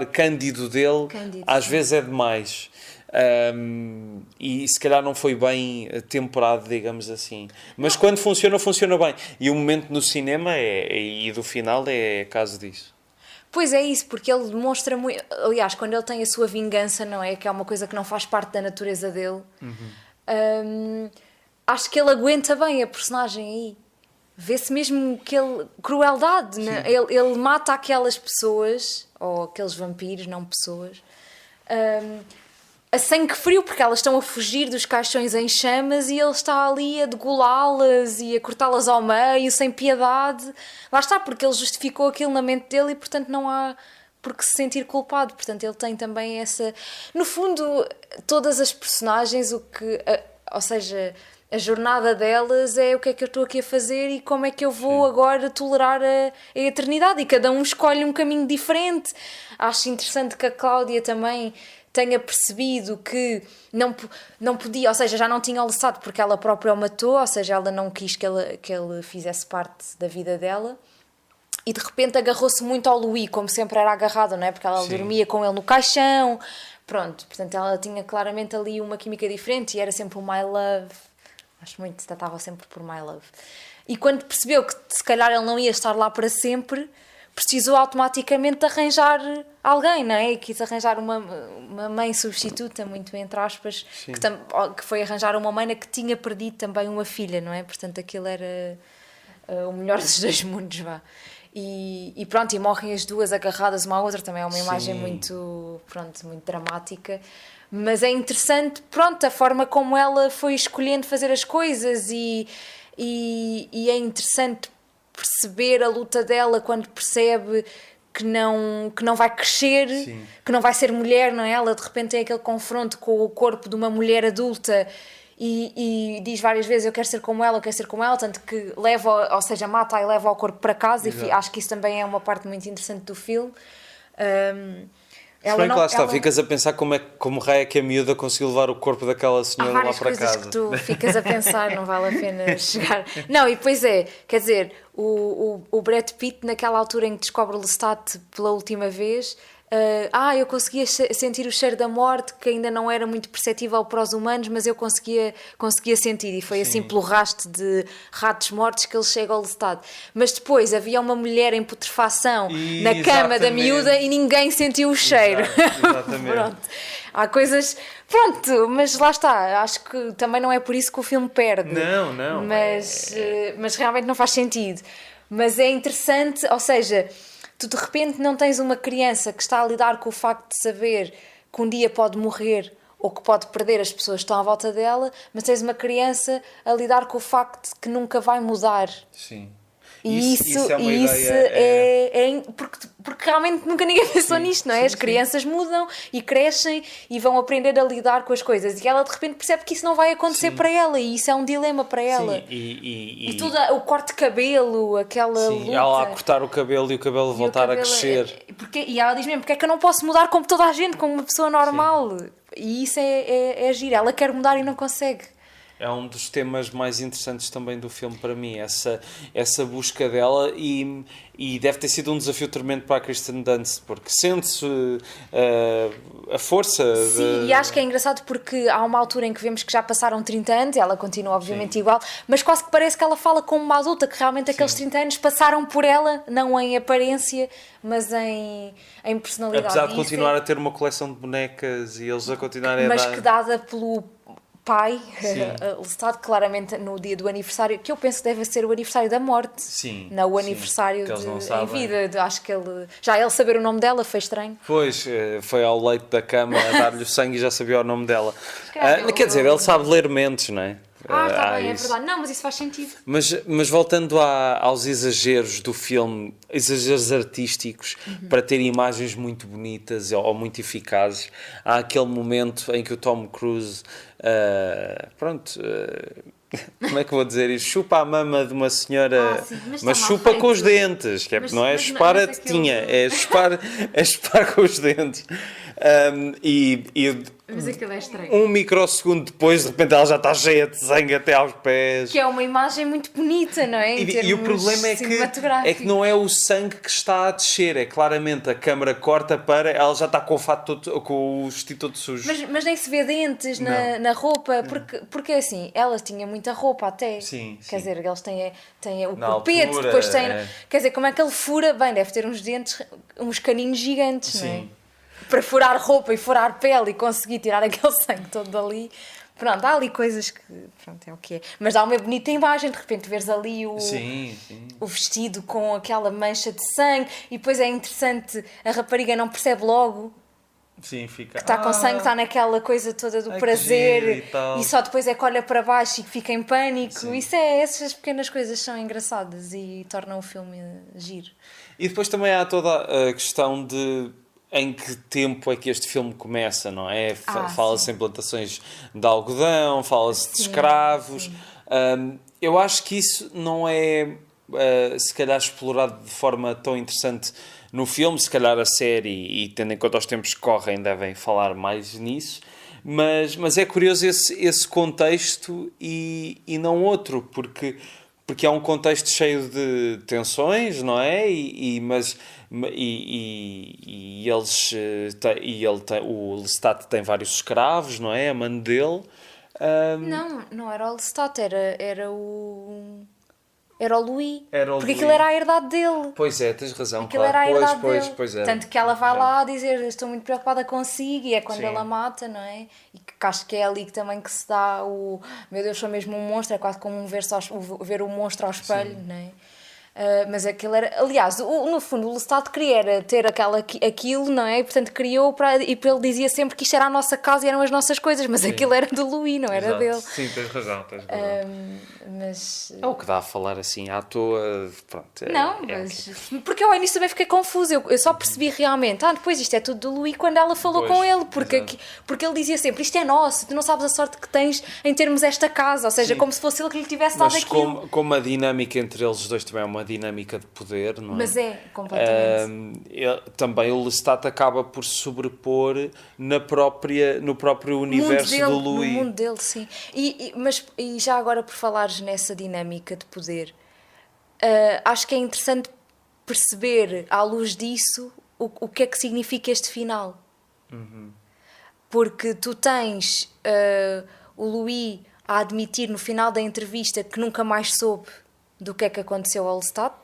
cândido dele às vezes é demais. E se calhar não foi bem temperado, digamos assim. Mas quando funciona bem. E o momento no cinema e do final é caso disso. Pois é isso, porque ele demonstra muito. Aliás, quando ele tem a sua vingança, não é? Que é uma coisa que não faz parte da natureza dele. Acho que ele aguenta bem a personagem aí. Vê-se mesmo que ele... Crueldade, né? Ele mata aquelas pessoas, ou aqueles vampiros, não pessoas, a sangue frio, porque elas estão a fugir dos caixões em chamas e ele está ali a degolá-las e a cortá-las ao meio, sem piedade. Lá está, porque ele justificou aquilo na mente dele e, portanto, não há por que se sentir culpado. Portanto, ele tem também essa... No fundo, todas as personagens, ou seja... A jornada delas é o que é que eu estou aqui a fazer e como é que eu vou agora tolerar a eternidade. E cada um escolhe um caminho diferente. Acho interessante que a Cláudia também tenha percebido que não podia, ou seja, já não tinha o Lestat porque ela própria o matou, ou seja, ela não quis que ele fizesse parte da vida dela. E de repente agarrou-se muito ao Louis, como sempre era agarrada, não é? Porque ela dormia com ele no caixão. Pronto, portanto ela tinha claramente ali uma química diferente e era sempre o My Love. Acho muito, estava sempre por My Love. E quando percebeu que se calhar ele não ia estar lá para sempre, precisou automaticamente de arranjar alguém, não é? E quis arranjar uma mãe substituta, muito entre aspas, que foi arranjar uma mãe que tinha perdido também uma filha, não é? Portanto, aquilo era o melhor dos dois mundos, vá. E pronto, e morrem as duas agarradas uma à outra, também é uma imagem muito dramática. Mas é interessante, pronto, a forma como ela foi escolhendo fazer as coisas e é interessante perceber a luta dela quando percebe que não vai crescer, que não vai ser mulher, não é? Ela de repente tem aquele confronto com o corpo de uma mulher adulta e diz várias vezes eu quero ser como ela, tanto que mata e leva o corpo para casa. E acho que isso também é uma parte muito interessante do filme. Se bem que lá está, ficas a pensar como raio é que a miúda conseguiu levar o corpo daquela senhora lá para casa. Há várias coisas que tu ficas a pensar, não vale a pena chegar. Não, e depois quer dizer, o Brad Pitt naquela altura em que descobre o Lestat pela última vez, eu conseguia sentir o cheiro da morte, que ainda não era muito perceptível para os humanos, mas eu conseguia sentir, e foi assim pelo rastro de ratos mortos que ele chega ao Lestat. Mas depois havia uma mulher em putrefação na cama da miúda e ninguém sentiu o cheiro. Exatamente. Pronto. Há coisas... Pronto, mas lá está. Acho que também não é por isso que o filme perde. Não. Mas realmente não faz sentido. Mas é interessante, ou seja... Tu de repente não tens uma criança que está a lidar com o facto de saber que um dia pode morrer ou que pode perder as pessoas que estão à volta dela, mas tens uma criança a lidar com o facto de que nunca vai mudar. Sim. E isso é uma ideia... Porque realmente nunca ninguém pensou nisto, não é? As crianças mudam e crescem e vão aprender a lidar com as coisas. E ela de repente percebe que isso não vai acontecer para ela e isso é um dilema para ela. E tudo, o corte de cabelo, aquela luta. Ela a cortar o cabelo e o cabelo voltar a crescer. E ela diz mesmo, porque é que eu não posso mudar como toda a gente, como uma pessoa normal? E isso é agir. Ela quer mudar e não consegue. É um dos temas mais interessantes também do filme para mim, essa busca dela, e deve ter sido um desafio tremendo para a Kirsten Dunst, porque sente-se a força. Sim, e acho que é engraçado porque há uma altura em que vemos que já passaram 30 anos, ela continua obviamente igual, mas quase que parece que ela fala como uma adulta, que realmente aqueles 30 anos passaram por ela, não em aparência, mas em personalidade. Apesar de continuar a ter uma coleção de bonecas e eles a continuarem mas a dar... que dada pelo pai, Lestat, claramente no dia do aniversário, que eu penso que deve ser o aniversário da morte, não o aniversário em vida. Acho que ele saber o nome dela foi estranho. Pois, foi ao leito da cama a dar-lhe o sangue e já sabia o nome dela. Quer dizer, ele sabe ler mentes, não é? Está bem, é verdade. Não, mas isso faz sentido. Mas voltando aos exageros do filme, exageros artísticos, para ter imagens muito bonitas ou muito eficazes, há aquele momento em que o Tom Cruise, como é que eu vou dizer isto? Chupa a mama de uma senhora, mas chupa com os dentes, que é, não é chupar a tetinha, é chupar com os dentes. Mas aquilo é estranho. Um microsegundo depois, de repente ela já está cheia de sangue até aos pés. Que é uma imagem muito bonita, não é? E o problema é que não é o sangue que está a descer, é claramente a câmara corta para... Ela já está com o fato todo, com o vestido todo sujo. Mas nem se vê dentes na roupa, porque assim, ela tinha muita roupa até. Sim. Quer dizer, eles têm o Na corpete, altura, depois têm... Quer dizer, como é que ele fura? Bem, deve ter uns dentes, uns caninos gigantes, não é? Para furar roupa e furar pele e conseguir tirar aquele sangue todo dali. Pronto, há ali coisas que... Pronto, é o que é. Mas dá uma bonita imagem, de repente veres ali o vestido com aquela mancha de sangue, e depois é interessante, a rapariga não percebe logo fica... que está com sangue, está naquela coisa toda do prazer, e só depois é que olha para baixo e fica em pânico. Essas pequenas coisas são engraçadas e tornam o filme giro. E depois também há toda a questão de... Em que tempo é que este filme começa, não é? Fala-se em plantações de algodão, fala-se de escravos. Eu acho que isso não é, se calhar, explorado de forma tão interessante no filme. Se calhar a série, e tendo em conta os tempos que correm, devem falar mais nisso. Mas é curioso esse contexto e não outro, porque é um contexto cheio de tensões, não é? O Lestat tem vários escravos, não é? A mãe dele. Não era o Lestat, era o Louis. Porque aquilo Louis. era a herdade dele. Pois é, tens razão, aquilo era a herdade dele. Pois é. Tanto que ela vai lá dizer: estou muito preocupada consigo, e é quando ela mata, não é? E que acho que é ali que também que se dá o meu Deus, sou mesmo um monstro, é quase como ver o monstro ao espelho, não é? Mas aquilo era... Aliás, no fundo, o Lestat queria ter aquilo, não é? E, portanto, criou e ele dizia sempre que isto era a nossa casa e eram as nossas coisas, mas aquilo era do Louis, não era dele. Sim, tens razão. Mas... É o que dá a falar assim à toa. Pronto, porque eu ao início também fiquei confusa. Eu só percebi realmente, depois isto é tudo do Louis, quando ela falou com ele, porque ele dizia sempre: isto é nosso, tu não sabes a sorte que tens em termos esta casa, ou seja, como se fosse ele que lhe tivesse dado aquilo. Como a dinâmica entre eles dois também é uma dinâmica de poder, não é? Mas completamente. Também o Lestat acaba por se sobrepor no próprio universo do Louis. No mundo dele, sim. Mas já agora, por falares nessa dinâmica de poder, acho que é interessante perceber, à luz disso, o que é que significa este final. Porque tu tens o Louis a admitir no final da entrevista que nunca mais soube do que é que aconteceu ao Lestat,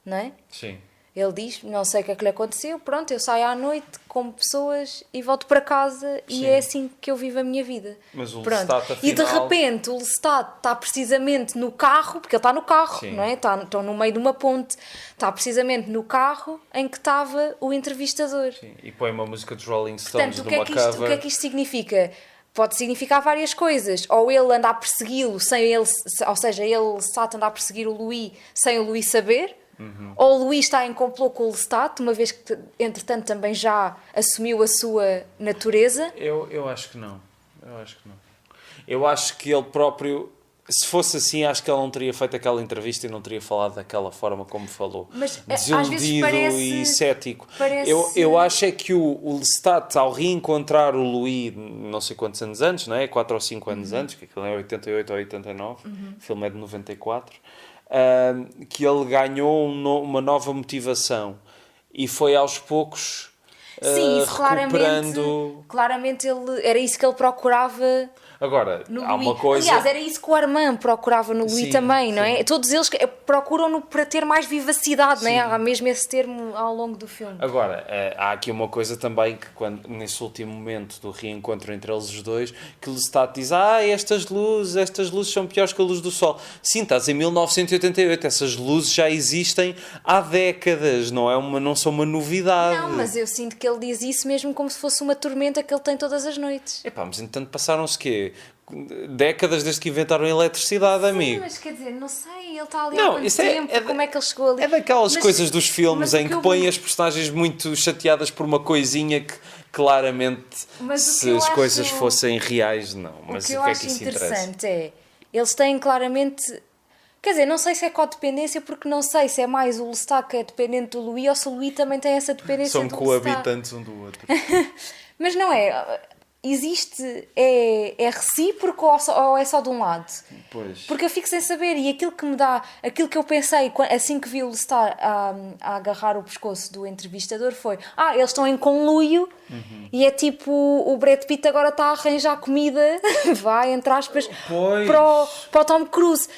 não é? Sim. Ele diz: não sei o que é que lhe aconteceu, pronto, eu saio à noite como pessoas e volto para casa e é assim que eu vivo a minha vida. Mas o Lestat, afinal... E de repente o Lestat está precisamente no carro, porque ele está no carro, não é? Estão no meio de uma ponte, está precisamente no carro em que estava o entrevistador. Sim. E põe uma música dos Rolling Stones. Portanto, o que é que isto significa? Pode significar várias coisas. Ou ele anda a persegui-lo sem ele, ou seja, ele, Lestat, anda a perseguir o Louis sem o Louis saber. Ou o Louis está em complô com o Lestat, uma vez que, entretanto, também já assumiu a sua natureza. Eu acho que não. Eu acho que ele próprio se fosse assim, acho que ele não teria feito aquela entrevista e não teria falado daquela forma como falou. Mas às vezes desiludido e cético. Eu acho é que o Lestat, ao reencontrar o Louis, não sei quantos anos antes, não é? 4 ou 5 anos antes, que aquilo é 88 ou 89, o filme é de 94, que ele ganhou uma nova motivação e foi aos poucos sim, isso recuperando... claramente ele, era isso que ele procurava Agora, no há Louis. uma coisa... Aliás, era isso que o Armand procurava no Louis Sim, também, não sim. é? Todos eles procuram-no para ter mais vivacidade, não é? Há mesmo esse termo ao longo do filme. Agora, há aqui uma coisa também que nesse último momento do reencontro entre eles os dois, que o Lestat diz, estas luzes são piores que a luz do sol. Sim, estás em 1988, essas luzes já existem há décadas, não são uma novidade. Não, mas eu sinto que ele diz isso mesmo como se fosse uma tormenta que ele tem todas as noites. Epá, mas entanto passaram-se quê? Décadas desde que inventaram a eletricidade, Sim, amigo. mas quer dizer, não sei, ele está ali Não, há quanto isso tempo, como é que ele chegou ali? É daquelas coisas dos filmes em que põem eu... as personagens muito chateadas por uma coisinha que claramente, se as coisas fossem reais, não. Mas o que eu é acho que isso interessante interessa? é, eles têm claramente... Quer dizer, não sei se é codependência, porque não sei se é mais o Lestat que é dependente do Louis ou se o Louis também tem essa dependência São do Lestat. coabitantes um do outro. Mas não é... Existe... É recíproco ou é só de um lado? Pois. Porque eu fico sem saber, e aquilo que me dá... Aquilo que eu pensei assim que vi o Lestat a agarrar o pescoço do entrevistador foi... eles estão em conluio e é tipo... O Brad Pitt agora está a arranjar comida, vai, entre aspas, para o Tom Cruise.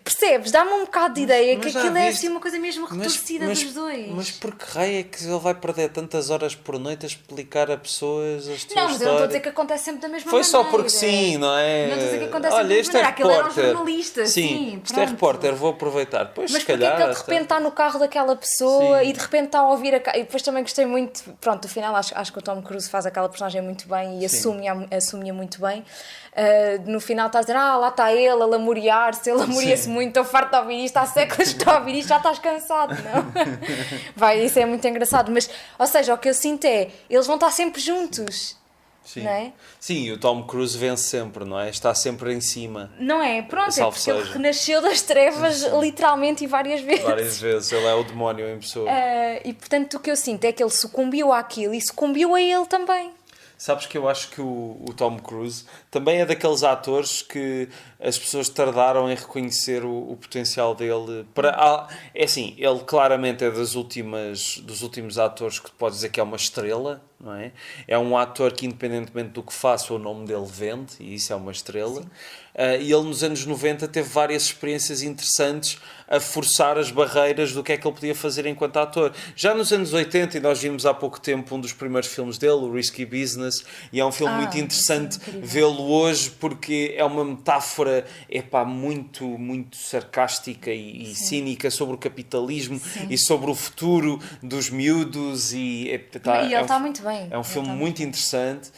Percebes? Dá-me um bocado de ideia que aquilo é assim uma coisa mesmo retorcida dos dois. Mas por que raio é que ele vai perder tantas horas por noite a explicar a pessoas as tuas Não, mas eu não estou a dizer que acontece sempre da mesma Foi maneira. só porque sim, não é? Não estou a dizer que acontece Olha, sempre da este mesma é maneira. Aquele era um repórter. jornalista, sim, Isto é pronto. repórter, vou aproveitar. Pois, Mas se porquê calhar, que ele de repente está no carro daquela pessoa Sim. e de repente está a ouvir e depois também gostei muito, pronto, no final acho que o Tom Cruise faz aquela personagem muito bem e assume-a muito bem. No final está a dizer, lá está ele a lamuriar-se, ele lamuria-se muito, estou farto de ouvir isto, há séculos que estou a ouvir isto, já estás cansado, não? Isso é muito engraçado, mas, ou seja, o que eu sinto é, eles vão estar sempre juntos. Sim. Não é? Sim, e o Tom Cruise vence sempre, não é? Está sempre em cima. Não é? Pronto, Salve porque ele seja. renasceu das trevas literalmente e várias vezes. Várias vezes, ele é o demónio em pessoa. E portanto o que eu sinto é que ele sucumbiu àquilo e sucumbiu a ele também. Sabes que eu acho que o Tom Cruise também é daqueles atores que as pessoas tardaram em reconhecer o potencial dele. É assim, ele claramente é dos últimos atores que pode dizer que é uma estrela, não é? É um ator que, independentemente do que faça, o nome dele vende, e isso é uma estrela. E ele, nos anos 90, teve várias experiências interessantes a forçar as barreiras do que é que ele podia fazer enquanto ator. Já nos anos 80, e nós vimos há pouco tempo um dos primeiros filmes dele, o Risky Business, e é um filme muito interessante vê-lo hoje, porque é uma metáfora muito, muito sarcástica e cínica sobre o capitalismo e sobre o futuro dos miúdos. E ele está muito bem. É um filme muito interessante.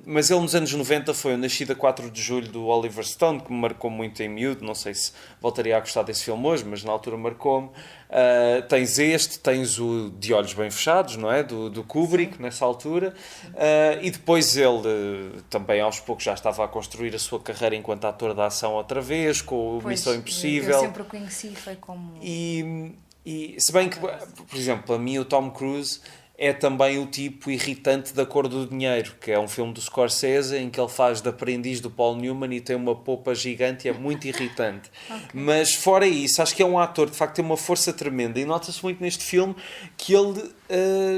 Mas ele nos anos 90 foi o Nascido a 4 de Julho do Oliver Stone, que me marcou muito em miúdo. Não sei se voltaria a gostar desse filme hoje, mas na altura marcou-me. Tens o De Olhos Bem Fechados, não é? Do Kubrick, nessa altura. E depois ele também aos poucos já estava a construir a sua carreira enquanto ator de ação outra vez, com o Missão Impossível. Eu sempre o conheci, foi como... E se bem que, por exemplo, a mim o Tom Cruise é também o tipo irritante da Cor do Dinheiro, que é um filme do Scorsese em que ele faz de aprendiz do Paul Newman e tem uma popa gigante e é muito irritante. Mas fora isso, acho que é um ator de facto tem uma força tremenda e nota-se muito neste filme que ele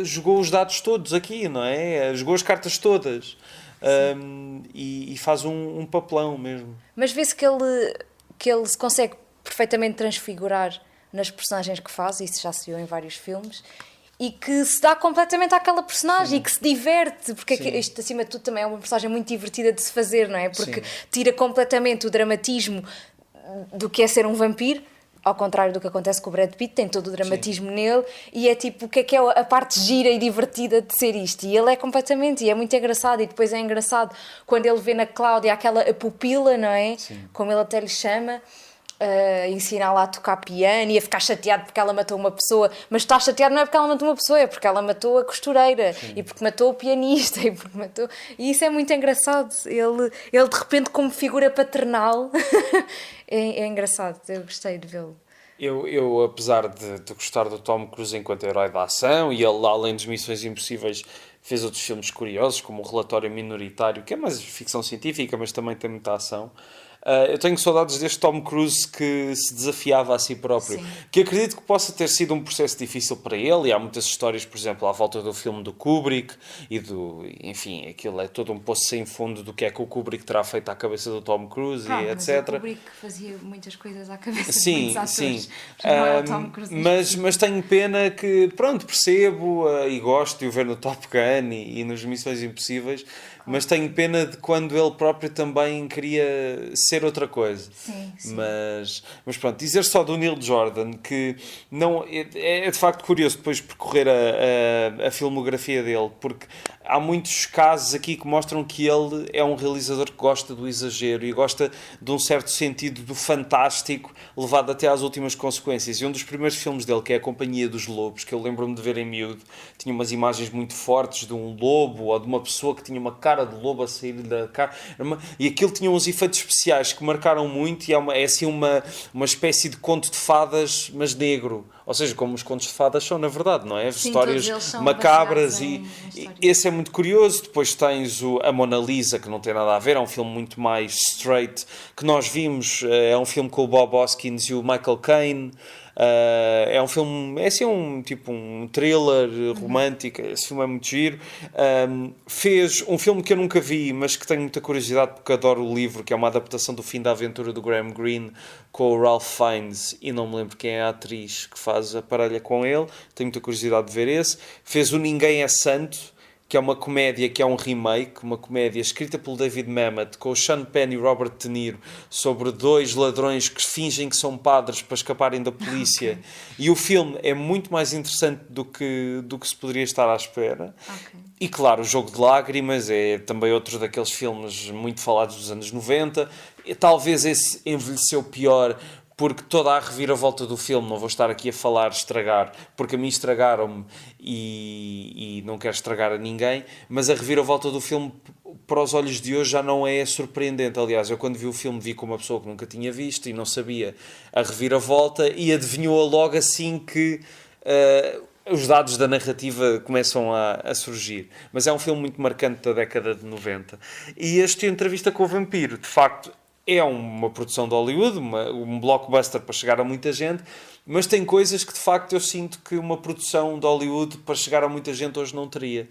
jogou os dados todos aqui, não é? Jogou as cartas todas e faz um papelão mesmo. Mas vê-se que ele se consegue perfeitamente transfigurar nas personagens que faz, isso já se viu em vários filmes, e que se dá completamente àquela personagem e que se diverte, porque isto acima de tudo também é uma personagem muito divertida de se fazer, não é? Porque tira completamente o dramatismo do que é ser um vampiro, ao contrário do que acontece com o Brad Pitt, tem todo o dramatismo nele e é tipo, o que é a parte gira e divertida de ser isto? E ele é completamente, e é muito engraçado, e depois é engraçado quando ele vê na Cláudia aquela pupila, não é? Como ele até lhe chama. a ensiná-la a tocar piano e a ficar chateado porque ela matou uma pessoa, mas está chateado não é porque ela matou uma pessoa, é porque ela matou a costureira. Sim. E porque matou o pianista e porque matou... E isso é muito engraçado, ele de repente como figura paternal é engraçado, eu gostei de vê-lo. Eu apesar de gostar do Tom Cruise enquanto herói da ação, e ele, além das Missões Impossíveis, fez outros filmes curiosos, como o Relatório Minoritário, que é mais ficção científica, mas também tem muita ação. Eu tenho saudades deste Tom Cruise que se desafiava a si próprio. Sim. Que acredito que possa ter sido um processo difícil para ele, e há muitas histórias, por exemplo, à volta do filme do Kubrick, enfim, aquilo é todo um poço sem fundo do que é que o Kubrick terá feito à cabeça do Tom Cruise, e etc. Mas o Kubrick fazia muitas coisas à cabeça de muitos atores. Sim. Não é o Tom Cruise. Mas tenho pena que, pronto, percebo e gosto de o ver no Top Gun e nos Missões Impossíveis, mas tenho pena de quando ele próprio também queria ser outra coisa. Sim. Mas pronto, dizer só do Neil Jordan que não, é de facto curioso depois percorrer a filmografia dele, porque há muitos casos aqui que mostram que ele é um realizador que gosta do exagero e gosta de um certo sentido do fantástico levado até às últimas consequências. E um dos primeiros filmes dele, que é A Companhia dos Lobos, que eu lembro-me de ver em miúdo, tinha umas imagens muito fortes de um lobo ou de uma pessoa que tinha uma cara de lobo a sair da cara, e aquilo tinha uns efeitos especiais que marcaram muito, e é assim uma espécie de conto de fadas, mas negro. Ou seja, como os contos de fadas são, na verdade, não é? Sim, histórias macabras e esse é muito curioso. Depois tens a Mona Lisa, que não tem nada a ver, é um filme muito mais straight, que nós vimos, é um filme com o Bob Hoskins e o Michael Caine. É um filme, é assim um thriller romântico. Esse filme é muito giro. Fez um filme que eu nunca vi, mas que tenho muita curiosidade porque adoro o livro, que é uma adaptação do Fim da Aventura do Graham Greene, com o Ralph Fiennes, e não me lembro quem é a atriz que faz a parelha com ele. Tenho muita curiosidade de ver esse. Fez o Ninguém é Santo, que é uma comédia, que é um remake, uma comédia escrita pelo David Mamet, com o Sean Penn e Robert De Niro, sobre dois ladrões que fingem que são padres para escaparem da polícia. Okay. E o filme é muito mais interessante do que se poderia estar à espera. Okay. E claro, O Jogo de Lágrimas é também outro daqueles filmes muito falados dos anos 90. E talvez esse envelheceu pior, porque toda a reviravolta do filme, não vou estar aqui a falar, estragar, porque a mim estragaram-me e não quero estragar a ninguém, mas a reviravolta do filme, para os olhos de hoje, já não é surpreendente. Aliás, eu quando vi o filme vi com uma pessoa que nunca tinha visto e não sabia a reviravolta e adivinhou-a logo assim que os dados da narrativa começam a surgir. Mas é um filme muito marcante da década de 90. E esta entrevista com o vampiro, de facto, é uma produção de Hollywood, um blockbuster para chegar a muita gente, mas tem coisas que de facto eu sinto que uma produção de Hollywood para chegar a muita gente hoje não teria.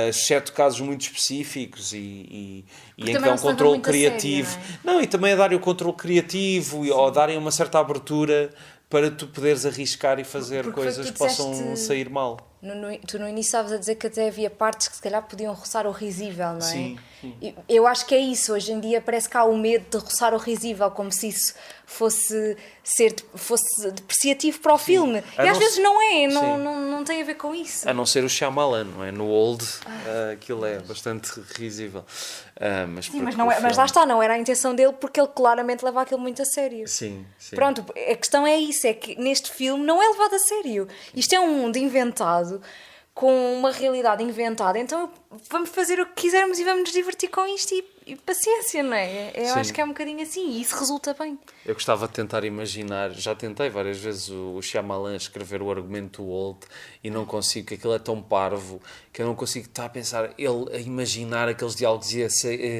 Exceto casos muito específicos e em que dá um controle criativo. Sério, não é? Não, e também a darem o controle criativo ou darem uma certa abertura para tu poderes arriscar e fazer coisas que possam sair mal. Tu no início estavas a dizer que até havia partes que se calhar podiam roçar o risível, não é? Sim. Eu acho que é isso. Hoje em dia parece que há o medo de roçar o risível, como se isso fosse depreciativo para o filme. E às vezes não é, não tem a ver com isso. A não ser o Shyamalan, não é? No Old, aquilo é bastante risível. Mas lá está, não era a intenção dele, porque ele claramente leva aquilo muito a sério. Sim. Pronto, a questão é isso, é que neste filme não é levado a sério. Isto é um mundo inventado, com uma realidade inventada, então vamos fazer o que quisermos e vamos nos divertir com isto e paciência, não é? Eu acho que é um bocadinho assim e isso resulta bem. Eu gostava de tentar imaginar, já tentei várias vezes o Shyamalan escrever o argumento do Old e não consigo, que aquilo é tão parvo que eu não consigo estar a pensar, ele a imaginar aqueles diálogos e a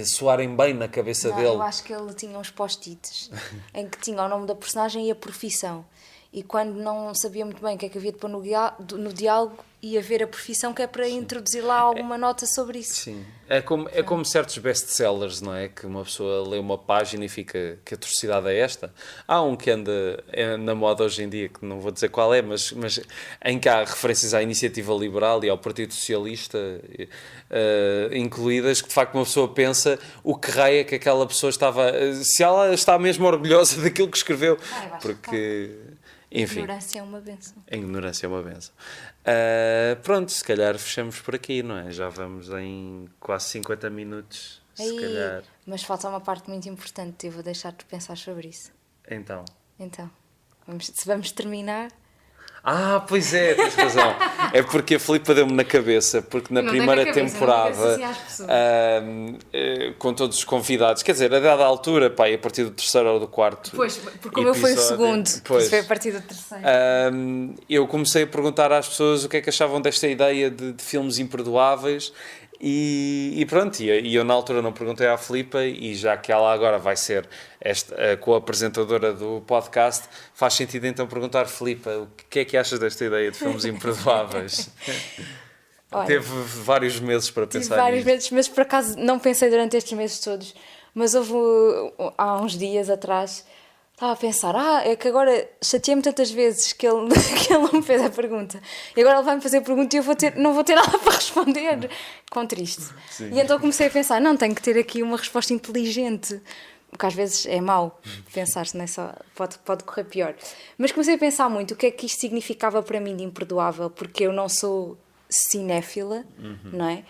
soarem bem na cabeça dele. Eu acho que ele tinha uns post-its em que tinha o nome da personagem e a profissão. E quando não sabia muito bem o que é que havia de pôr no diálogo, ia ver a profissão, que é para introduzir lá alguma nota sobre isso. Sim. É como certos best-sellers, não é? Que uma pessoa lê uma página e fica, que atrocidade é esta? Há um que anda na moda hoje em dia, que não vou dizer qual é, mas em que há referências à Iniciativa Liberal e ao Partido Socialista incluídas, que de facto uma pessoa pensa o que raio é que aquela pessoa estava... Se ela está mesmo orgulhosa daquilo que escreveu. Porque... Enfim, a ignorância é uma benção. A ignorância é uma benção. Pronto, se calhar fechamos por aqui, não é? Já vamos em quase 50 minutos, se calhar. Mas falta uma parte muito importante, eu vou deixar-te pensar sobre isso. Então. Então, vamos terminar. Pois é, tens razão. É porque a Filipa deu-me na cabeça, porque na primeira temporada, assim às pessoas. com todos os convidados, quer dizer, a dada altura, pá, e a partir do terceiro ou do quarto. Pois, porque o meu foi o segundo, pois, foi a partir do terceiro. Eu comecei a perguntar às pessoas o que é que achavam desta ideia de filmes imperdoáveis. E pronto, e eu na altura não perguntei à Filipa, e já que ela agora vai ser co-apresentadora do podcast, faz sentido então perguntar, Filipa, o que é que achas desta ideia de filmes imperdoáveis? Olha, Teve vários meses para pensar vários nisso. meses, mas por acaso não pensei durante estes meses todos. Mas houve há uns dias atrás, estava a pensar, é que agora chateei-me tantas vezes que ele não me fez a pergunta. E agora ele vai-me fazer a pergunta e eu não vou ter nada para responder. Quão triste. Sim. E então comecei a pensar, não, tenho que ter aqui uma resposta inteligente. Porque às vezes é mau pensar-se nessa... Pode correr pior. Mas comecei a pensar muito o que é que isto significava para mim de imperdoável, porque eu não sou cinéfila, não é?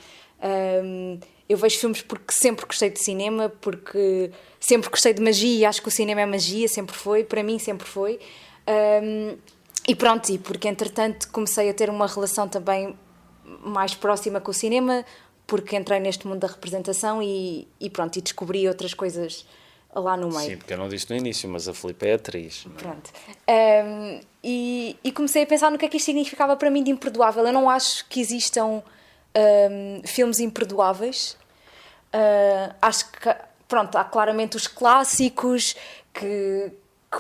Eu vejo filmes porque sempre gostei de cinema, porque sempre gostei de magia e acho que o cinema é magia, sempre foi, para mim sempre foi. E pronto, e porque entretanto comecei a ter uma relação também mais próxima com o cinema, porque entrei neste mundo da representação e pronto, e descobri outras coisas lá no meio. Sim, porque eu não disse no início, mas a Filipa é atriz. Pronto. E comecei a pensar no que é que isto significava para mim de imperdoável. Eu não acho que existam filmes imperdoáveis. Acho que, pronto, há claramente os clássicos que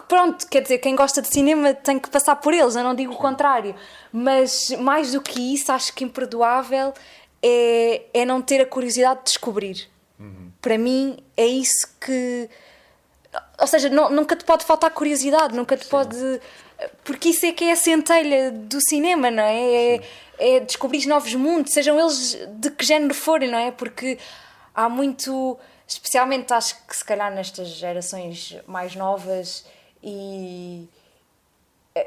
pronto, quer dizer, quem gosta de cinema tem que passar por eles, eu não digo o contrário. Mas mais do que isso, acho que imperdoável é não ter a curiosidade de descobrir. Para mim é isso que... Ou seja, nunca te pode faltar curiosidade, nunca te pode... Porque isso é que é a centelha do cinema, não é? É descobrir novos mundos, sejam eles de que género forem, não é? Porque há muito... Especialmente acho que se calhar nestas gerações mais novas e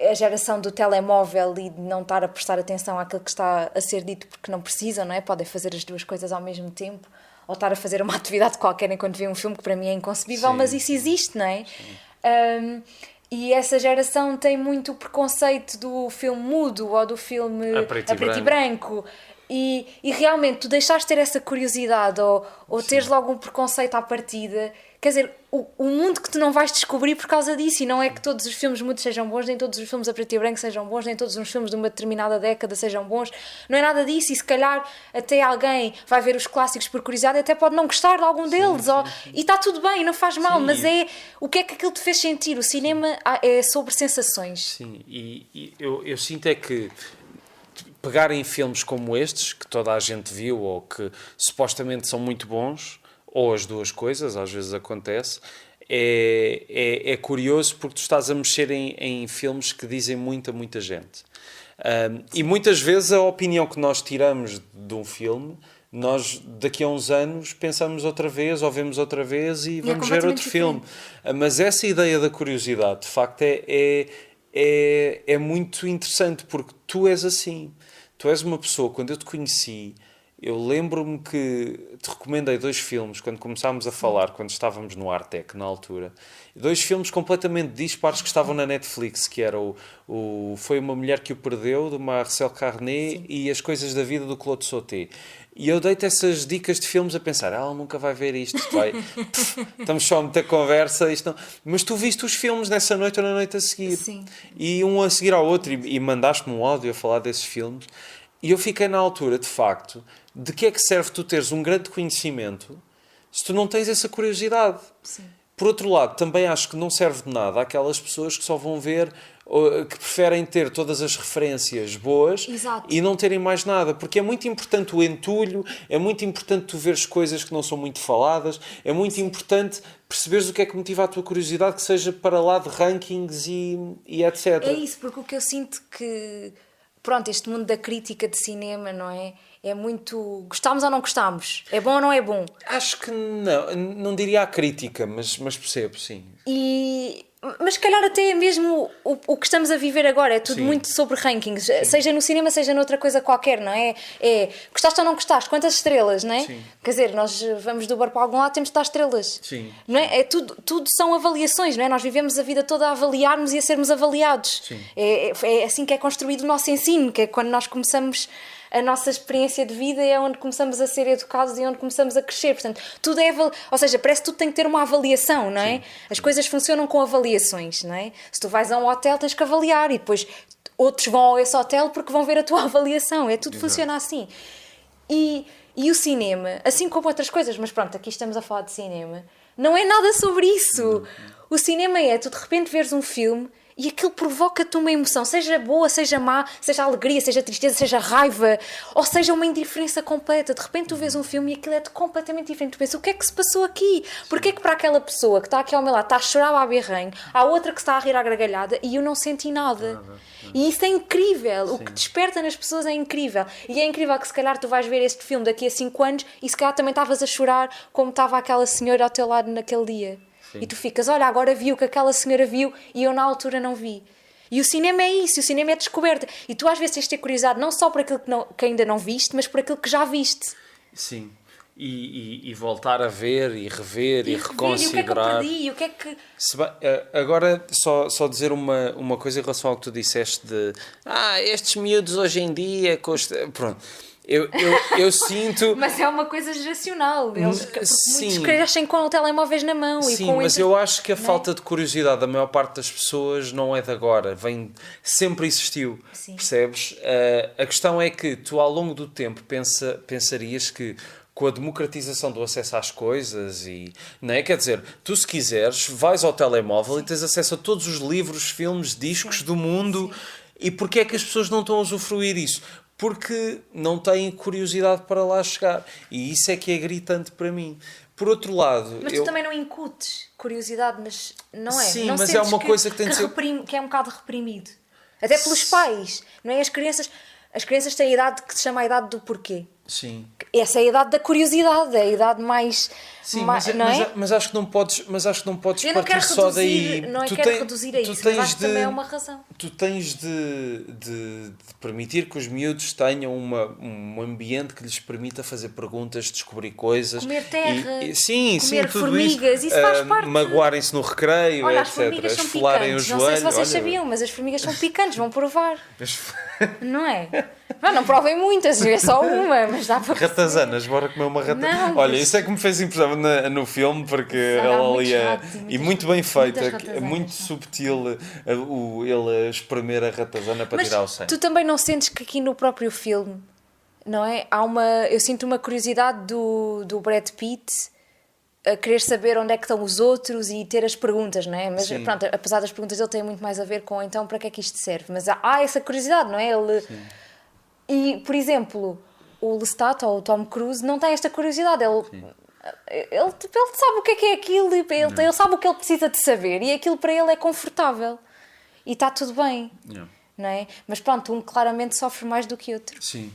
a geração do telemóvel e de não estar a prestar atenção àquilo que está a ser dito porque não precisam, não é? Podem fazer as duas coisas ao mesmo tempo. Ou estar a fazer uma atividade qualquer enquanto vê um filme, que para mim é inconcebível, mas isso existe, não é? E essa geração tem muito preconceito do filme mudo ou do filme a preto e branco. E realmente tu deixaste de ter essa curiosidade ou teres logo um preconceito à partida, quer dizer, o mundo que tu não vais descobrir por causa disso. E não é que todos os filmes mudos sejam bons, nem todos os filmes a preto e branco sejam bons, nem todos os filmes de uma determinada década sejam bons, não é nada disso. E se calhar até alguém vai ver os clássicos por curiosidade e até pode não gostar de algum deles, e está tudo bem, não faz mal. Mas é o que é que aquilo te fez sentir. O cinema é sobre sensações. Sim, e eu sinto é que pegarem filmes como estes, que toda a gente viu ou que supostamente são muito bons, ou as duas coisas, às vezes acontece, é curioso porque tu estás a mexer em filmes que dizem muita gente. E muitas vezes a opinião que nós tiramos de um filme, nós daqui a uns anos pensamos outra vez, ou vemos outra vez e vamos ver outro filme. Mas essa ideia da curiosidade, de facto, é muito interessante, porque tu és assim. Tu és uma pessoa, quando eu te conheci, eu lembro-me que te recomendei 2 filmes, quando começámos a falar, quando estávamos no Artec, na altura. 2 filmes completamente dispares que estavam na Netflix, que era Foi uma Mulher que o Perdeu, de Marcel Carné, e As Coisas da Vida, do Claude Sauté. E eu dei-te essas dicas de filmes a pensar, ela nunca vai ver isto, estamos só a meter conversa. Isto não... Mas tu viste os filmes nessa noite ou na noite a seguir. Sim. E um a seguir ao outro, e mandaste-me um áudio a falar desses filmes. E eu fiquei na altura, de facto, de que é que serve tu teres um grande conhecimento se tu não tens essa curiosidade? Sim. Por outro lado, também acho que não serve de nada àquelas pessoas que só vão ver, que preferem ter todas as referências boas. Exato. E não terem mais nada, porque é muito importante o entulho, é muito importante tu veres coisas que não são muito faladas, é muito importante perceberes o que é que motiva a tua curiosidade, que seja para lá de rankings e etc. É isso, porque o que eu sinto que... Pronto, este mundo da crítica de cinema, não é? É muito... Gostamos ou não gostamos? É bom ou não é bom? Acho que não diria a crítica, mas percebo, sim. Mas se calhar até mesmo o que estamos a viver agora é tudo muito sobre rankings, seja no cinema, seja noutra coisa qualquer, não é? Gostaste ou não gostaste? Quantas estrelas, não é? Sim. Quer dizer, nós vamos do bar para algum lado, temos de dar estrelas. Sim. Não é? Tudo são avaliações, não é? Nós vivemos a vida toda a avaliarmos e a sermos avaliados. Sim. É assim que é construído o nosso ensino, que é quando nós começamos... A nossa experiência de vida é onde começamos a ser educados e onde começamos a crescer. Portanto, tudo é... Ou seja, parece que tudo tem que ter uma avaliação, não é? Sim. As coisas funcionam com avaliações, não é? Se tu vais a um hotel, tens que avaliar e depois outros vão a esse hotel porque vão ver a tua avaliação. É tudo. Exato. Funciona assim. E o cinema, assim como outras coisas, mas pronto, aqui estamos a falar de cinema, não é nada sobre isso. Não. O cinema é tu de repente veres um filme e aquilo provoca-te uma emoção, seja boa, seja má, seja alegria, seja tristeza, seja raiva, ou seja uma indiferença completa. De repente tu vês um filme e aquilo é completamente diferente. Tu pensas, o que é que se passou aqui? Porquê que para aquela pessoa que está aqui ao meu lado está a chorar à berranho, há outra que está a rir à gargalhada e eu não senti nada? E isso é incrível. Sim. O que desperta nas pessoas é incrível. E é incrível que se calhar tu vais ver este filme daqui a 5 anos e se calhar também estavas a chorar como estava aquela senhora ao teu lado naquele dia. Sim. E tu ficas, olha, agora vi o que aquela senhora viu e eu na altura não vi. E o cinema é isso, o cinema é descoberta. E tu às vezes tens de ter curiosidade não só por aquilo que ainda não viste, mas por aquilo que já viste. Sim. E voltar a ver e rever e reconsiderar. E o que é que eu perdi? Agora, só dizer uma coisa em relação ao que tu disseste de estes miúdos hoje em dia... Pronto. Eu sinto... Mas é uma coisa geracional. Muitos crescem com telemóveis na mão. Sim, e com mas eu acho que a falta de curiosidade da maior parte das pessoas não é de agora. Sempre existiu. Sim. Percebes? A questão é que tu, ao longo do tempo, pensarias que com a democratização do acesso às coisas e... Não é? Quer dizer, tu se quiseres, vais ao telemóvel. Sim. E tens acesso a todos os livros, filmes, discos. Sim. Do mundo. Sim. E porquê é que as pessoas não estão a usufruir isso? Porque não têm curiosidade para lá chegar. E isso é que é gritante para mim. Por outro lado... Mas tu também não incutes curiosidade, mas não é? Sim, não mas é uma coisa que tem de ser... que é um bocado reprimido. Até pelos pais. Não é? As crianças têm a idade que se chama a idade do porquê. Sim. Essa é a idade da curiosidade, é a idade mais... Sim, mas acho que não podes eu não partir só daí. Não quero reduzir a isso, mas acho que também é uma razão. Tu tens de permitir que os miúdos tenham um ambiente que lhes permita fazer perguntas, descobrir coisas. Comer terra, comer formigas, isso faz parte. Magoarem-se no recreio, olha, etc. As formigas são Esfolarem o picantes. joelho. Não sei se vocês sabiam, mas as formigas são picantes, vão provar. Não é? Não provem muitas, é só uma, mas dá para ratazanas, bora comer uma ratazana. Olha, isso é que me fez impressão no filme, porque ela ali e muito bem feita, é muito subtil ele a espremer a ratazana para tirar o sangue. Tu também não sentes que aqui no próprio filme, não é? Eu sinto uma curiosidade do Brad Pitt a querer saber onde é que estão os outros e ter as perguntas, não é? Mas sim. Pronto, apesar das perguntas dele têm muito mais a ver com então para que é que isto serve, mas há essa curiosidade, não é? E, por exemplo, o Lestat ou o Tom Cruise não tem esta curiosidade. Ele sabe o que é aquilo, ele sabe o que ele precisa de saber e aquilo para ele é confortável e está tudo bem, não é? Mas pronto, um claramente sofre mais do que outro. Sim,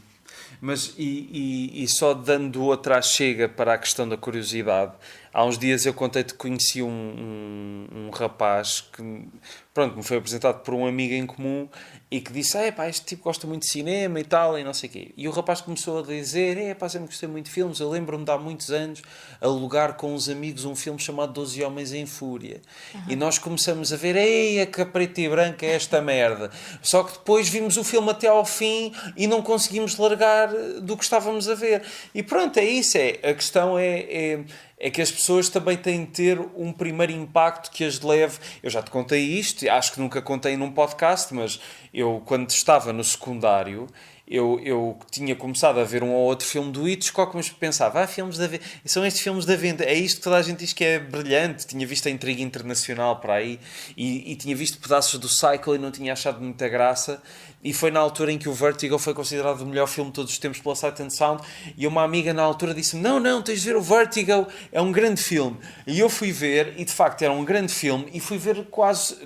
mas e só dando outra chega para a questão da curiosidade, há uns dias eu contei-te que conheci um rapaz que me foi apresentado por um amigo em comum e que disse, este tipo gosta muito de cinema e tal, e não sei o quê. E o rapaz começou a dizer, sempre gostei muito de filmes, eu lembro-me de há muitos anos alugar com uns amigos um filme chamado 12 Homens em Fúria. E nós começamos a ver, que a preto e branco é esta merda. Só que depois vimos o filme até ao fim e não conseguimos largar do que estávamos a ver. E pronto, é isso. A questão é que as pessoas também têm de ter um primeiro impacto que as leve. Eu já te contei isto, acho que nunca contei num podcast, mas eu, quando estava no secundário, eu tinha começado a ver um ou outro filme do Hitchcock, mas pensava, filmes são estes filmes da venda, é isto que toda a gente diz que é brilhante. Tinha visto a Intriga Internacional para aí e tinha visto pedaços do Cycle e não tinha achado muita graça. E foi na altura em que o Vertigo foi considerado o melhor filme de todos os tempos pela Sight and Sound, e uma amiga na altura disse-me, não, tens de ver o Vertigo, é um grande filme. E eu fui ver, e de facto era um grande filme, e fui ver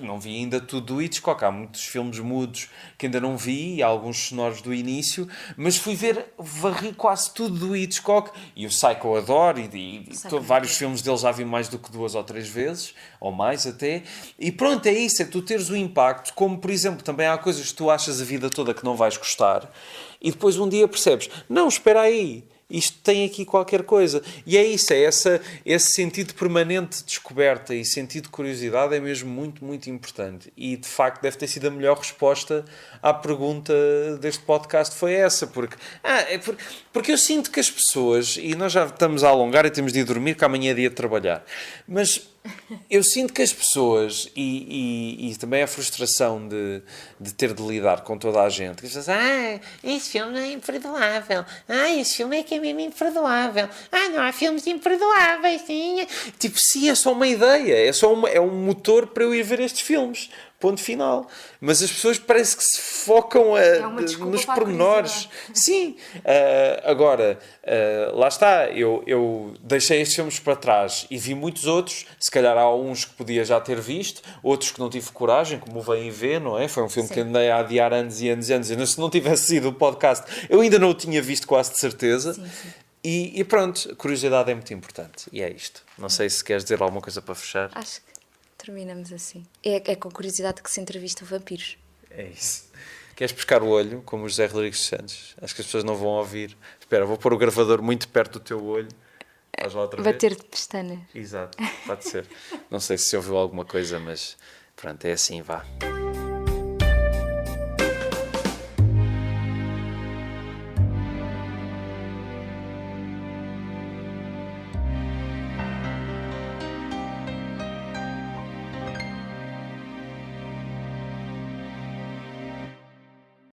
não vi ainda tudo do Hitchcock, há muitos filmes mudos miúdos que ainda não vi, e alguns sonoros do início, mas varri quase tudo do Hitchcock, e o Psycho adoro, vários filmes dele já vi mais do que 2 ou 3 vezes, ou mais até, e pronto, é isso, é tu teres o impacto, como por exemplo, também há coisas que tu achas a vida toda que não vais gostar, e depois um dia percebes, não, espera aí, isto tem aqui qualquer coisa. E é isso, esse sentido permanente de descoberta e sentido de curiosidade é mesmo muito, muito importante. E, de facto, deve ter sido a melhor resposta à pergunta deste podcast, foi essa. Porque eu sinto que as pessoas, e nós já estamos a alongar e temos de ir dormir, que amanhã é dia de trabalhar, mas eu sinto que as pessoas, e também a frustração de ter de lidar com toda a gente, que as pessoas, esse filme é imperdoável, esse filme é que é mesmo imperdoável, não há filmes imperdoáveis, sim. Tipo, sim, é só uma ideia, é um motor para eu ir ver estes filmes, ponto final. Mas as pessoas parece que se focam nos pormenores. Sim. Agora, lá está, eu deixei estes filmes para trás e vi muitos outros, se calhar há uns que podia já ter visto, outros que não tive coragem, como o Vem e Vê, não é? Foi um filme que andei a adiar anos e anos e anos, e se não tivesse sido o podcast, eu ainda não o tinha visto quase de certeza. Sim. E pronto, a curiosidade é muito importante. E é isto. Não sei se queres dizer alguma coisa para fechar. Acho que terminamos assim. É com curiosidade que se entrevista vampiros. É isso. Queres pescar o olho, como o José Rodrigues Santos? Acho que as pessoas não vão ouvir. Espera, vou pôr o gravador muito perto do teu olho. Faz lá outra vez. Bater de pestana. Exato, pode ser. Não sei se ouviu alguma coisa, mas pronto, é assim, vá.